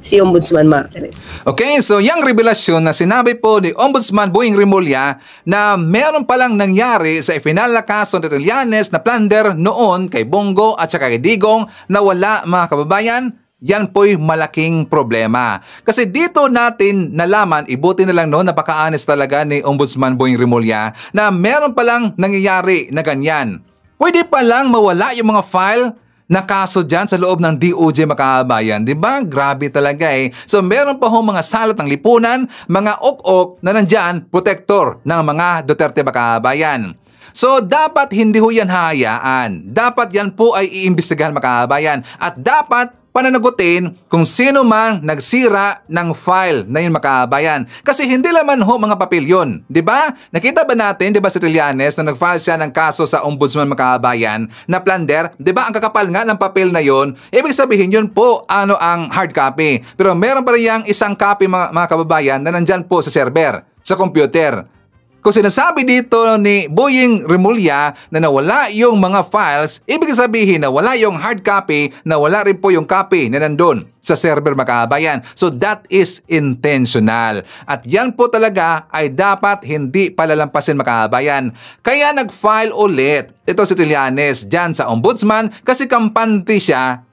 si Ombudsman Martires. Okay, so yung revelasyon na sinabi po ni Ombudsman Boying Rimulya na meron palang nangyari sa ifinal na kaso ni Trillanes na plunder noon kay Bongo at saka kay Digong na wala, mga kababayan, yan po'y malaking problema. Kasi dito natin nalaman, ibuti na lang noon, napaka-honest talaga ni Ombudsman Boying Rimulya na meron palang nangyayari na ganyan. Pwede palang mawala yung mga file na kaso dyan sa loob ng DOJ, makabayan. Diba? Grabe talaga eh. So meron pa hong mga salot ng lipunan, mga ok-ok na nandyan, protector ng mga Duterte, makabayan. So dapat hindi ho yan hahayaan. Dapat yan po ay iimbestigahan mga kababayan. At dapat pananagutin kung sino mang nagsira ng file na yun mga kababayan. Kasi hindi naman ho mga papel yun. Diba? Nakita ba natin, diba si Trillanes na nag-file siya ng kaso sa ombudsman mga kababayan na plunder? Diba ang kakapal nga ng papel na yun? Ibig sabihin yun po ang hard copy. Pero meron pa rin yung isang copy mga kababayan na nandyan po sa server, sa computer. Kung sinasabi dito ni Boying Remulla na nawala yung mga files, ibig sabihin na wala yung hard copy, na wala rin po yung copy na nandun sa server mga kababayan. So that is intentional. At yan po talaga ay dapat hindi palalampasin mga kababayan. Kaya nag-file ulit ito si Trillanes dyan sa ombudsman kasi kampante siya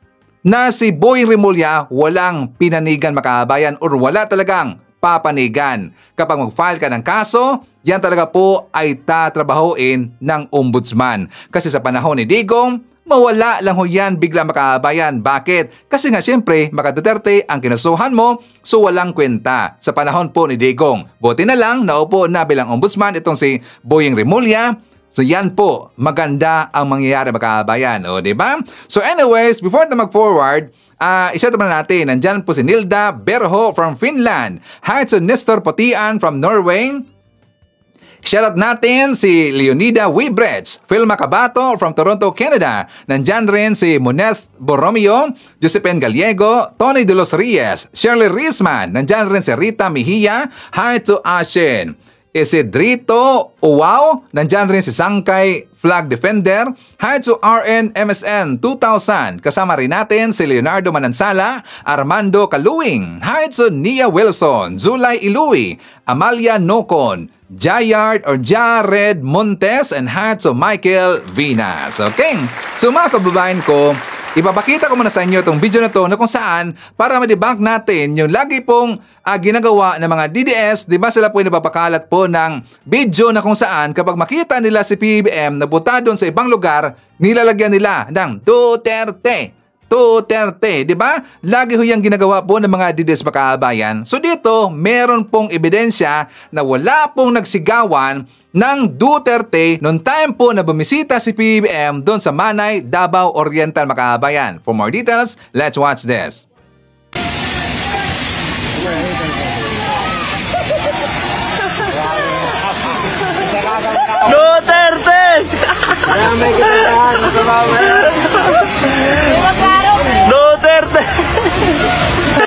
na si Boying Remulla walang pinanigan mga kababayan or wala talagang papanigan. Kapag mag-file ka ng kaso, yan talaga po ay tatrabahuin ng ombudsman. Kasi sa panahon ni Digong, mawala lang ho yan bigla mga kababayan. Bakit? Kasi nga siyempre, mga Duterte ang kinasuhan mo, so walang kwenta sa panahon po ni Digong. Buti na lang, naupo na bilang ombudsman itong si Boying Remulla. So yan po, maganda ang mangyayari mga kababayan. O, diba? So anyways, before na mag-forward, isa naman natin, nandyan po si Nilda Berho from Finland. Hi to Nestor Potian from Norway. Shoutout natin si Leonida Wibretz, Phil Macabato from Toronto, Canada. Nandyan rin si Moneth Borromeo, Josephine Gallego, Tony De Los Reyes, Shirley Risman. Nandyan rin si Rita Mejia. Hi to Ashen. Isidrito Uwao. Nandyan rin si Sangkay Flag Defender. Hi to RN MSN 2000. Kasama rin natin si Leonardo Manansala, Armando Kaluwing. Hi to Nia Wilson, Zulay Ilui, Amalia Nocon, Jayard or Jared Montes, and hi to Michael Vinas. Okay? So mga kababayan ko, ipapakita ko muna sa inyo itong video na to na kung saan para ma-debunk natin yung lagi pong ginagawa ng mga DDS. Diba sila po yung napapakalat po ng video na kung saan kapag makita nila si PBBM na buta doon sa ibang lugar, nilalagyan nila ng Duterte. Duterte, di ba? Lagi ho yung ginagawa po ng mga DDS mga kababayan. So dito, meron pong ebidensya na wala pong nagsigawan ng Duterte noong time po na bumisita si PBBM doon sa Manay, Davao Oriental mga kababayan. For more details, let's watch this. Duterte! May kinakahan na sa Duterte!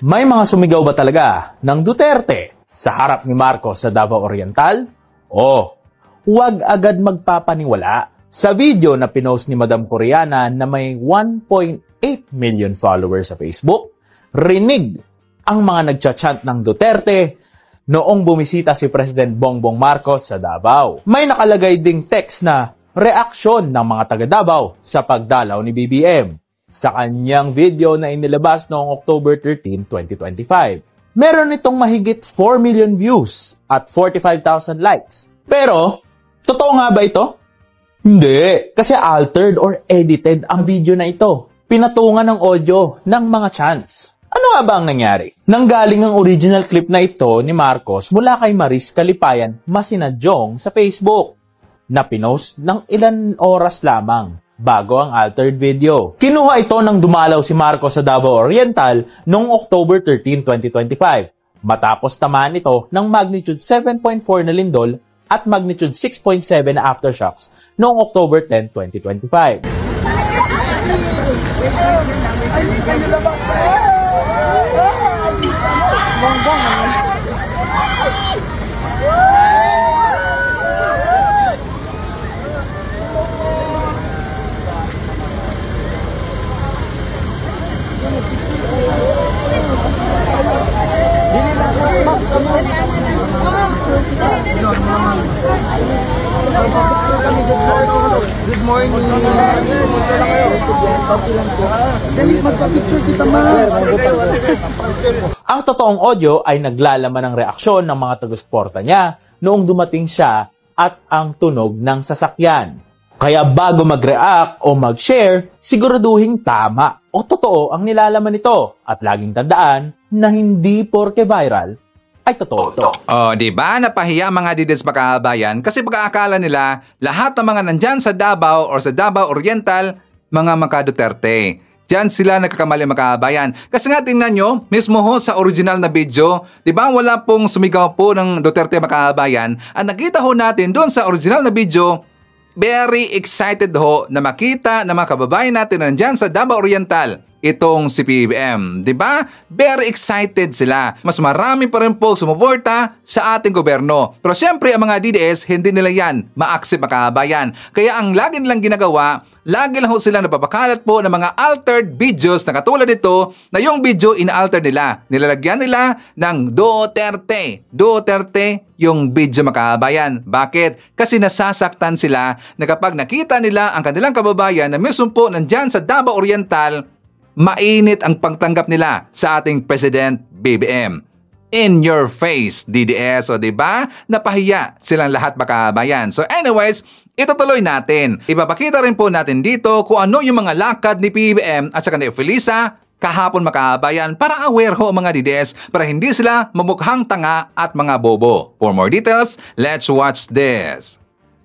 May mga sumigaw ba talaga ng Duterte sa harap ni Marcos sa Davao Oriental? O, huwag agad magpapaniwala sa video na pinost ni Madam Coriana na may 1.8 million followers sa Facebook. Rinig ang mga nagchat-chant ng Duterte noong bumisita si President Bongbong Marcos sa Davao. May nakalagay ding text na reaksyon ng mga taga Davao sa pagdalaw ni BBM sa kanyang video na inilabas noong October 13, 2025. Meron itong mahigit 4 million views at 45,000 likes. Pero, totoo nga ba ito? Hindi, kasi altered or edited ang video na ito. Pinatungan ng audio ng mga chants. Ano nga ba ang nangyari? Nanggaling ang original clip na ito ni Marcos mula kay Maris Kalipayan Masinadyong sa Facebook na pinost ng ilan oras lamang bago ang altered video. Kinuha ito nang dumalaw si Marcos sa Davao Oriental noong October 13, 2025 matapos tamaan ito ng magnitude 7.4 na lindol at magnitude 6.7 na aftershocks noong October 10, 2025. Good morning. Ang totoong audio ay naglalaman ng reaksyon ng mga taga-suporta niya noong dumating siya at ang tunog ng sasakyan. Kaya bago mag-react o mag-share, siguraduhin tama o totoo ang nilalaman nito at laging tandaan na hindi porke viral, ay totoo. Oh, di ba napahiya mga dides makabayan kasi pagkaakala nila lahat ng mga nandyan sa Davao or sa Davao Oriental, mga maka-Duterte. Diyan sila nagkakamali makabayan. Kasi nga tingnan nyo, mismo ho sa original na video, di ba wala pong sumigaw po ng Duterte makabayan. Ang nakita ho natin doon sa original na video, very excited ho na makita na mga kababayan natin nandyan sa Davao Oriental. Itong si PBBM, di ba? Very excited sila. Mas marami pa rin po sumuporta sa ating gobyerno. Pero syempre ang mga DDS, hindi nila yan ma-accept makabayan. Kaya ang lagi nilang ginagawa, lagi lang ho sila napapakalat po ng mga altered videos na katulad nito na yung video ina-alter nila. Nilalagyan nila ng Duterte. Duterte yung video makabayan. Bakit? Kasi nasasaktan sila na kapag nakita nila ang kanilang kababayan na mismo po nandyan sa Davao Oriental, mainit ang pagtanggap nila sa ating President BBM. In your face, DDS, o diba? Napahiya silang lahat makabayan. So anyways, itutuloy natin. Ipapakita rin po natin dito kung ano yung mga lakad ni PBBM at saka ni Felisa kahapon makabayan para aware ho mga DDS para hindi sila mamukhang tanga at mga bobo. For more details, let's watch this.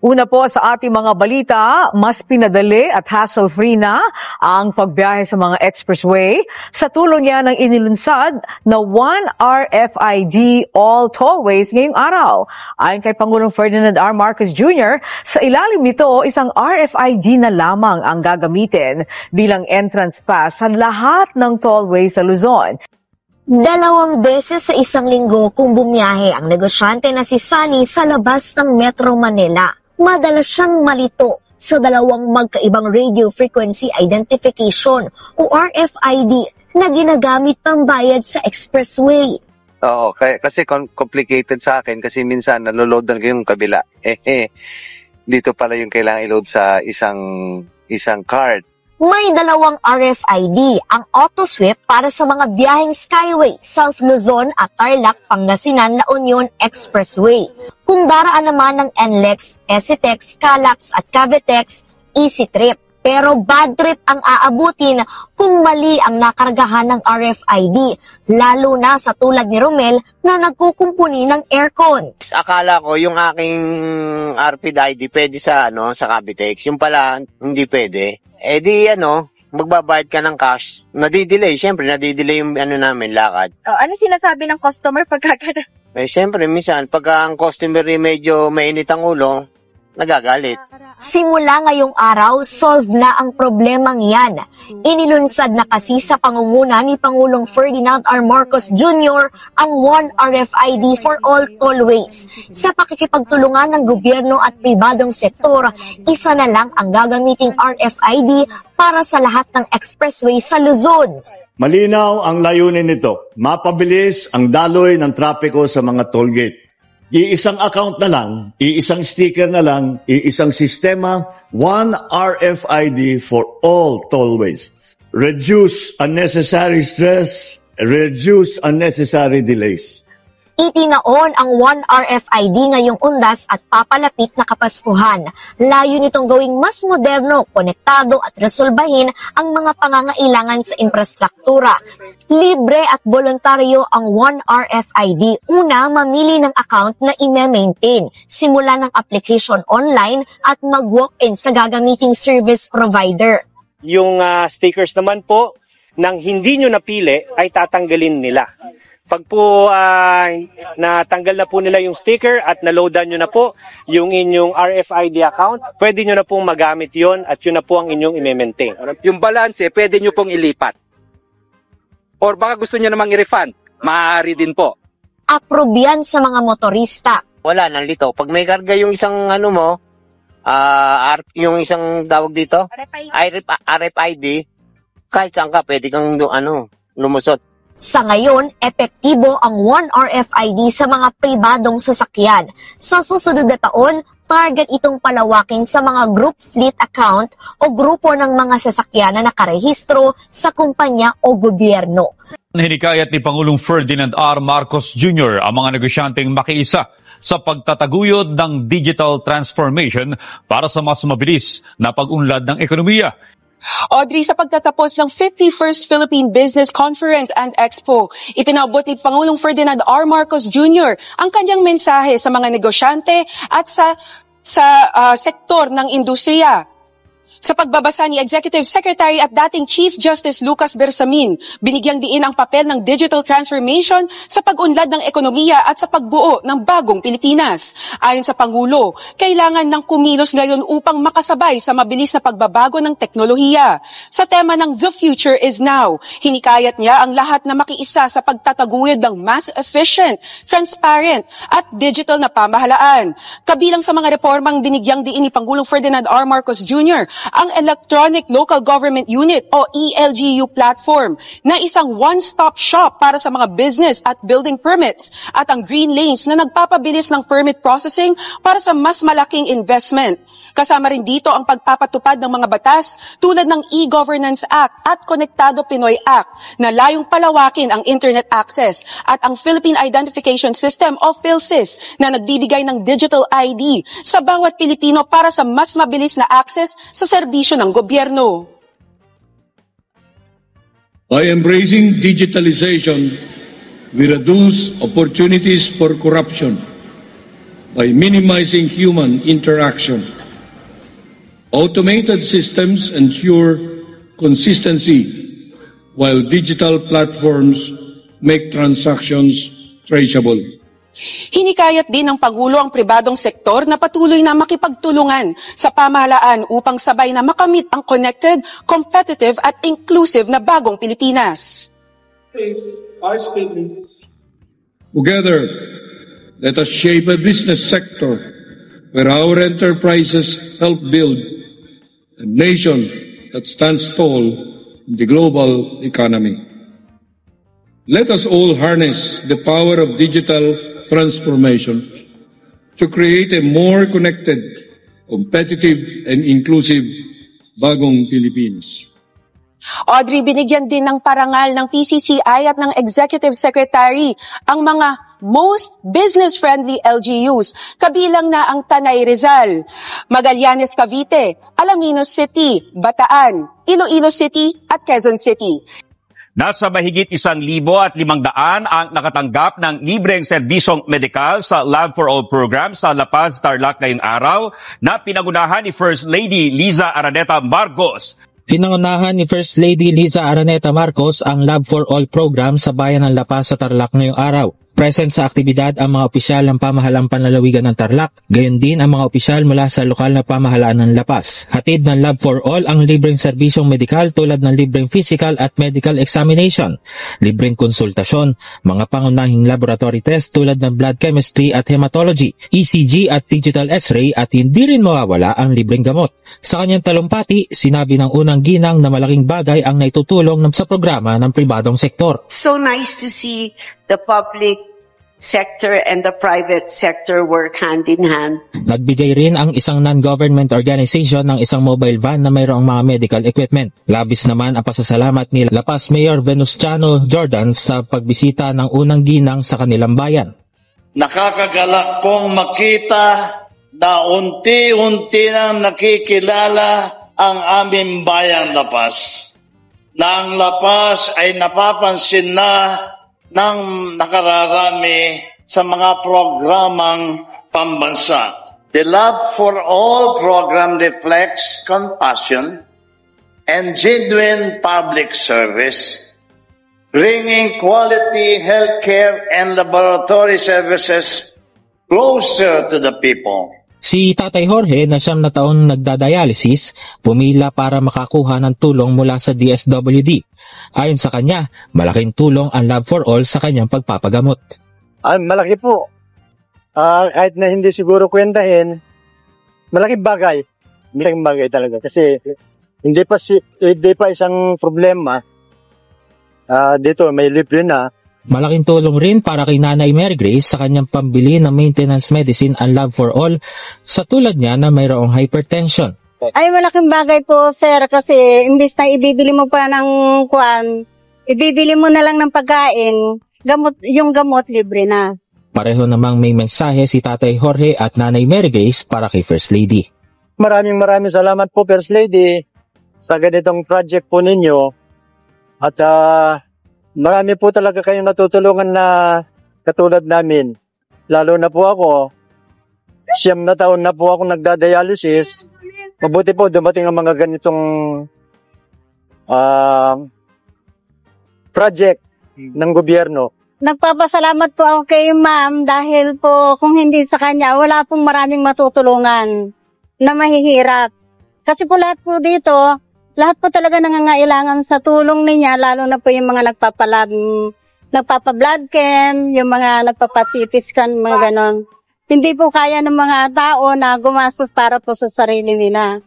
Una po sa ating mga balita, mas pinadali at hassle-free na ang pagbiyahe sa mga expressway sa tulong niya ng inilunsad na One RFID all tollways ngayong araw. Ayon kay Pangulong Ferdinand R. Marcos Jr., sa ilalim nito, isang RFID na lamang ang gagamitin bilang entrance pass sa lahat ng tollway sa Luzon. 2 beses sa isang linggo kung bumiyahe ang negosyante na si Sunny sa labas ng Metro Manila. Madalas siyang malito sa 2 magkaibang radio frequency identification o RFID na ginagamit pambayad sa expressway. Oo, kasi complicated sa akin kasi minsan naloloadan ko yung kabila. Dito pala yung kailangan i-load sa isang card. May 2 RFID, ang AutoSweep para sa mga biyaheng Skyway, South Luzon at Tarlac, Pangasinan, La Union Expressway. Kung daraan naman ng NLEX, EasyTex, Calax at Cavitex, Easy Trip. Pero bad trip ang aabutin kung mali ang nakargahan ng RFID, lalo na sa tulad ni Romel na nagkukumpuni ng aircon. Akala ko yung aking RFID pwede sa Cavitex, yung pala hindi pwede. Magbabayad ka ng cash. Nadidelay, syempre nadidelay yung namin lakad. Ano sinasabi ng customer pagka Syempre minsan pagka ang customer medyo mainit ang ulo, nagagalit. Simula ngayong araw, solve na ang problemang yan. Inilunsad na kasi sa pangunguna ni Pangulong Ferdinand R. Marcos Jr. ang One RFID for all tollways. Sa pakikipagtulungan ng gobyerno at pribadong sektor, isa na lang ang gagamiting RFID para sa lahat ng expressway sa Luzon. Malinaw ang layunin nito, mapabilis ang daloy ng trapiko sa mga tollgate. Iisang account na lang, iisang sticker na lang, iisang sistema, one RFID for all tollways. Reduce unnecessary stress, reduce unnecessary delays. Itinaon ang One RFID ngayong undas at papalapit na Kapaskuhan. Layo nitong gawing mas moderno, konektado at resolbahin ang mga pangangailangan sa infrastruktura. Libre at voluntaryo ang One RFID. Una, mamili ng account na i-maintain. Simula ng application online at mag-walk-in sa gagamiting service provider. Yung stickers naman po, nang hindi nyo napili ay tatanggalin nila. Pag po natanggal na po nila yung sticker at naloadan nyo na po yung inyong RFID account, pwede nyo na pong magamit yon at yun na po ang inyong i-maintain. Yung balance, pwede nyo pong ilipat. Or baka gusto nyo namang i-refund, maaari din po. Approve yan sa mga motorista. Wala, nalito. Pag may karga yung isang yung isang tawag dito, RFID, kahit saan ka, pwede kang lumusot. Sa ngayon, epektibo ang One RFID sa mga pribadong sasakyan. Sa susunod na taon, target itong palawakin sa mga group fleet account o grupo ng mga sasakyan na nakarehistro sa kumpanya o gobyerno. Hinikayat ni Pangulong Ferdinand R. Marcos Jr. ang mga negosyanteng makiisa sa pagtataguyod ng digital transformation para sa mas mabilis na pag-unlad ng ekonomiya. Audrey, sa pagtatapos ng 51st Philippine Business Conference and Expo, ipinabot ni Pangulong Ferdinand R. Marcos Jr. ang kanyang mensahe sa mga negosyante at sa sektor ng industriya. Sa pagbabasa ni Executive Secretary at dating Chief Justice Lucas Bersamin, binigyang diin ang papel ng digital transformation sa pag-unlad ng ekonomiya at sa pagbuo ng bagong Pilipinas. Ayon sa Pangulo, kailangan ng kumilos ngayon upang makasabay sa mabilis na pagbabago ng teknolohiya. Sa tema ng The Future is Now, hinikayat niya ang lahat na makiisa sa pagtataguyod ng mass efficient, transparent at digital na pamahalaan. Kabilang sa mga reformang binigyang diin ni Pangulong Ferdinand R. Marcos Jr., ang Electronic Local Government Unit o ELGU platform na isang one-stop shop para sa mga business at building permits at ang Green Lanes na nagpapabilis ng permit processing para sa mas malaking investment. Kasama rin dito ang pagpapatupad ng mga batas tulad ng E-Governance Act at Konektado Pinoy Act na layong palawakin ang internet access at ang Philippine Identification System o PhilSys na nagbibigay ng digital ID sa bawat Pilipino para sa mas mabilis na access sa serbisyo ng gobyerno. By embracing digitalization, we reduce opportunities for corruption by minimizing human interaction. Automated systems ensure consistency, while digital platforms make transactions traceable. Hinikayat din ng Pangulo ang pribadong sektor na patuloy na makipagtulungan sa pamahalaan upang sabay na makamit ang connected, competitive at inclusive na bagong Pilipinas. Together, let us shape a business sector where our enterprises help build a nation that stands tall in the global economy. Let us all harness the power of digital transformation to create a more connected, competitive, and inclusive bagong Pilipinas. Audrey, binigyan din ng parangal ng PCCI at ng Executive Secretary ang mga most business-friendly LGUs, kabilang na ang Tanay Rizal, Magallanes Cavite, Alaminos City, Bataan, Iloilo City at Quezon City. Nasa mahigit 1,500 ang nakatanggap ng libreng serbisyong medikal sa Lab for All program sa La Paz, Tarlac ngayong araw na pinangunahan ni First Lady Liza Araneta Marcos. Pinangunahan ni First Lady Liza Araneta Marcos ang Lab for All program sa bayan ng La Paz sa Tarlac ngayong araw. Present sa aktibidad ang mga opisyal ng pamahalang panlalawigan ng Tarlac, gayon din ang mga opisyal mula sa lokal na pamahalaan ng La Paz. Hatid ng Lab for All ang libreng serbisyong medikal tulad ng libreng physical at medical examination, libreng konsultasyon, mga pangunahing laboratory test tulad ng blood chemistry at hematology, ECG at digital x-ray at hindi rin mawawala ang libreng gamot. Sa kanyang talumpati, sinabi ng unang ginang na malaking bagay ang naitutulong sa programa ng pribadong sektor. So nice to see the public sector and the private sector work hand in hand. Nagbigay rin ang isang non-government organization ng isang mobile van na mayroong mga medical equipment. Labis naman ang pasasalamat ni La Paz Mayor Venustiano Jordan sa pagbisita ng unang ginang sa kanilang bayan. Nakakagalak kong makita na unti-unti nang nakikilala ang aming bayang La Paz. Na ang La Paz ay napapansin na ng nakararami sa mga programang pambansa. The Lab for All program reflects compassion and genuine public service, bringing quality healthcare and laboratory services closer to the people. Si Tatay Jorge na 9 na taon nagdadialysis, pumila para makakuha ng tulong mula sa DSWD. Ayon sa kanya, malaking tulong ang Lab for All sa kanyang pagpapagamot. Malaki po. Kahit na hindi siguro kwentahin, malaking bagay. Malaking bagay talaga. Kasi hindi pa isang problema. Dito may libre na. Malaking tulong rin para kay Nanay Mary Grace sa kanyang pambili ng maintenance medicine ang Lab for All sa tulad niya na mayroong hypertension. Ay, malaking bagay po, sir, kasi imbis na ibibili mo pa ng ibibili mo na lang ng pagkain, yung gamot libre na. Pareho namang may mensahe si Tatay Jorge at Nanay Mary Grace para kay First Lady. Maraming salamat po, First Lady, sa ganitong project po ninyo. At marami po talaga kayong natutulungan na katulad namin. Lalo na po ako, 9 na taon na po ako nagda-dialysis. Mabuti po dumating ang mga ganitong project ng gobyerno. Nagpapasalamat po ako kay ma'am dahil po kung hindi sa kanya, wala pong maraming matutulungan na mahihirap. Kasi po lahat po dito, lahat po talaga nangangailangan sa tulong niya, lalo na po yung mga nagpapa-blood chem, yung mga nagpapa-CT scan, mga ganon. Hindi po kaya ng mga tao na gumastos para po sa sarili nila.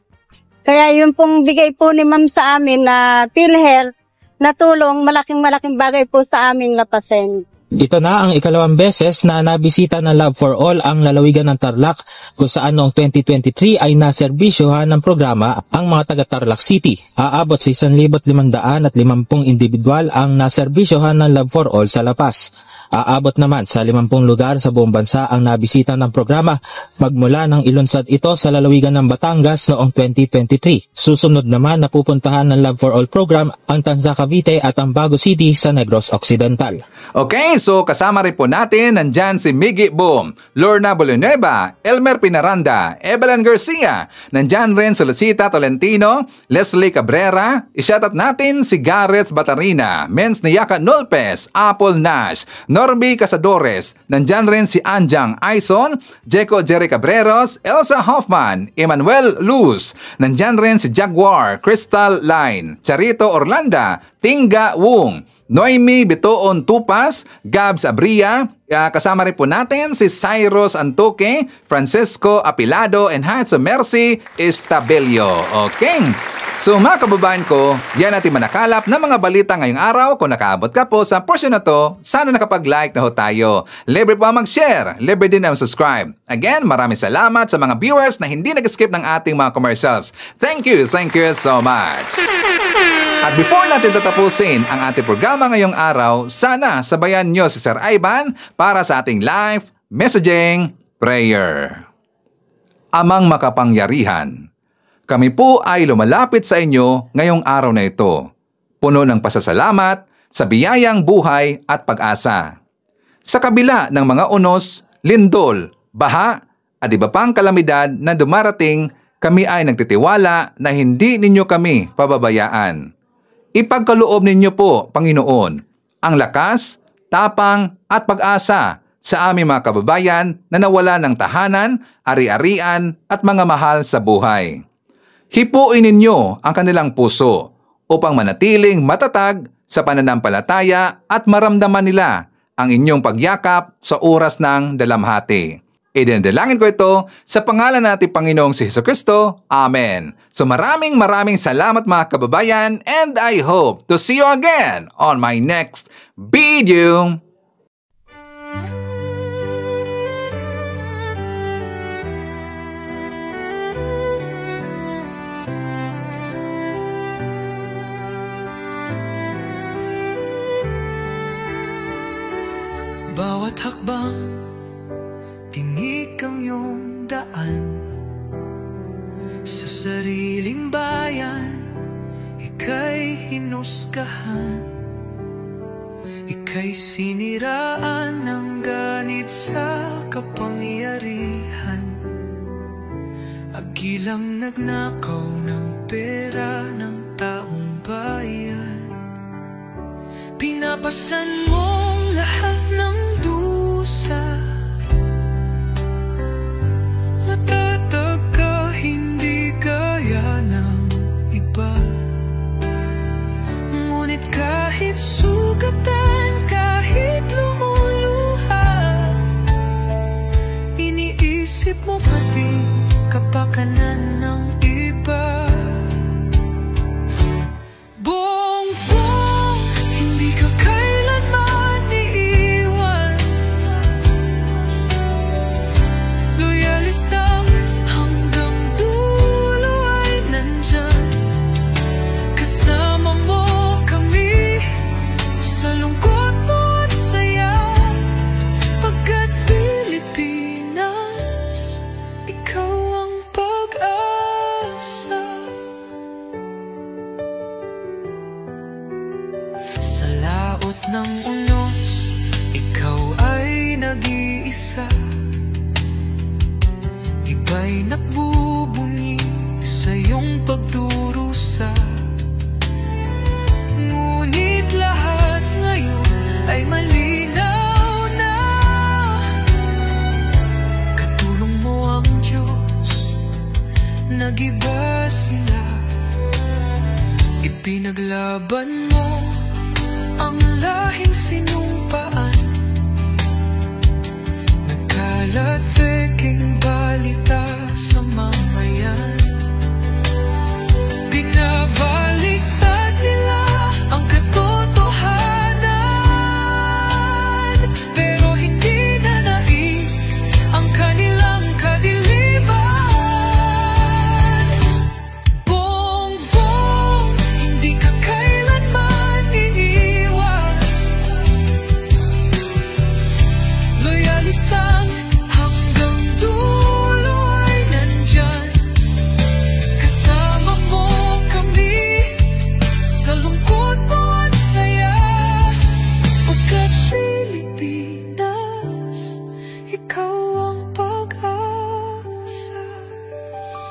Kaya yun pong bigay po ni ma'am sa amin na PhilHealth na tulong, malaking bagay po sa aming lapasin. Ito na ang ikalawang beses na nabisita ng Love for All ang lalawigan ng Tarlac kung saan noong 2023 ay naserbisyohan ng programa ang mga taga Tarlac City. Aabot sa 1,550 individual ang naserbisyohan ng Love for All sa La Paz. Aabot naman sa 50 lugar sa buong bansa ang nabisita ng programa magmula ng ilunsad ito sa lalawigan ng Batangas noong 2023. Susunod naman na pupuntahan ng Love for All program ang Tanza Cavite at ang Bago City sa Negros Occidental. Okay, so kasama rin po natin nandyan si Miggy Boom, Lorna Villanueva, Elmer Pinaranda, Evelyn Garcia, nandyan rin si Lucita Tolentino, Leslie Cabrera, isyatat natin si Gareth Batarina, Menz Niyaka Nulpes, Apple Nash, Norby Casadores, nandyan rin si Anjang Aison, Jeco Jerry Cabreros, Elsa Hoffman, Emmanuel Luz, nandyan rin si Jaguar, Crystal Line, Charito Orlanda, Tinga Wong, Noemi Bitoon Tupas, Gabs Abria, kasama rin po natin si Cyrus Antoque, Francisco Apilado, and Hatsa Mercy Estabelio. Okay. So mga kababayan ko, yan natin manakalap ng mga balita ngayong araw. Kung nakaabot ka po sa portion na to, sana nakapag-like na ho tayo. Libre po mag-share, libre din ang subscribe. Again, maraming salamat sa mga viewers na hindi nag-skip ng ating mga commercials. Thank you so much. At before natin tatapusin ang ating programa ngayong araw, sana sabayan nyo si Sir Ivan para sa ating live messaging prayer. Amang makapangyarihan, kami po ay lumalapit sa inyo ngayong araw na ito, puno ng pasasalamat sa biyayang buhay at pag-asa. Sa kabila ng mga unos, lindol, baha at iba pang kalamidad na dumarating, kami ay nagtitiwala na hindi ninyo kami pababayaan. Ipagkaloob ninyo po, Panginoon, ang lakas, tapang at pag-asa sa aming mga kababayan na nawala ng tahanan, ari-arian at mga mahal sa buhay. Hipuin ninyo ang kanilang puso upang manatiling matatag sa pananampalataya at maramdaman nila ang inyong pagyakap sa oras ng dalamhati. Idinadalangin ko ito sa pangalan nating Panginoong si Jesucristo. Amen. So maraming salamat mga kababayan, and I hope to see you again on my next video. Bawat hakbang, tinik ang iyong daan. Sa sariling bayan, ika'y hinusgahan. Ika'y siniraan ng ganit sa kapangyarihan. Agilang nagnakaw ng pera ng taong bayan. Pinapasan mong lahat ng dusa. Matatag ka, hindi gaya ng iba. Ngunit kahit sugatan, kahit lumuluha, iniisip mo pa din kapakanan ng iba. Bongbong, hindi ka kailanman iiwan. Loyalista hanggang dulo ay nandyan. Kasama mo kami ng unos, ikaw ay nag-iisa. Iba'y nagbubunyi sa iyong pagdurusa. Ngunit lahat ngayon ay malinaw na. Katulong mo ang Diyos, nag-iba sila. Ipinaglaban mo ang lahing sinumpaan. Nagkalat peking balita sa mamayan. Binabaliktad nila ang katotohanan, pero hindi na naig ang kanilang kadiliman. Bongbong, hindi ka kailanman iiwan. Loyalistang hanggang dulo ay nandyan. Kasama mo kami sa lungkot mo at saya. Pagkat Pilipinas, ikaw ang pag-asa.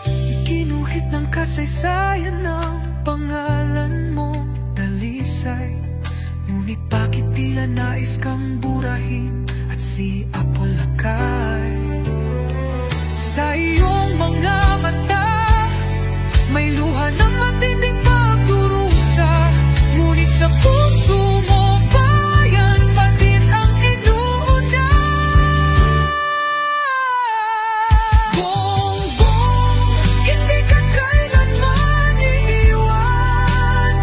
Ikinuhit ng kasaysayan ng pangalan mo, dalisay. Ngunit bakit tila nais kang burahin at siapolakay? Sa iyong mga mata may luha ng matinding pagdurusa. Ngunit sa puso mo, bayan pa din ang inuuna. Bongbong, hindi ka kailanman iiwan.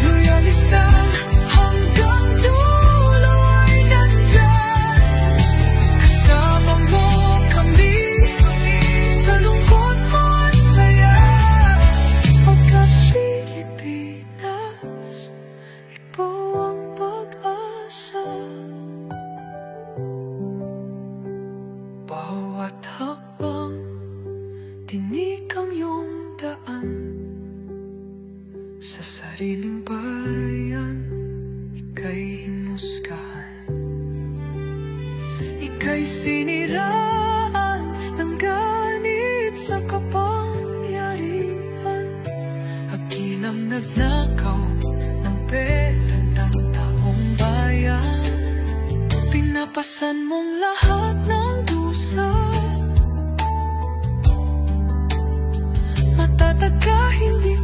Loyalista hanggang dulo ay nandyan. Kasama mo kami sa lungkot mo at saya. Pagkat Pilipinas, ikaw ang pag-asa. Bawat hakbang, tinik ang iyong daan. Sa sariling bayan, ika'y hinusgahan. Ika'y siniraan ng ganit sa kapangyarihan. Hagilang nagnakaw ng pera ng taong bayan. Pinapasan mong lahat ng dusa. Matatag ka, hindi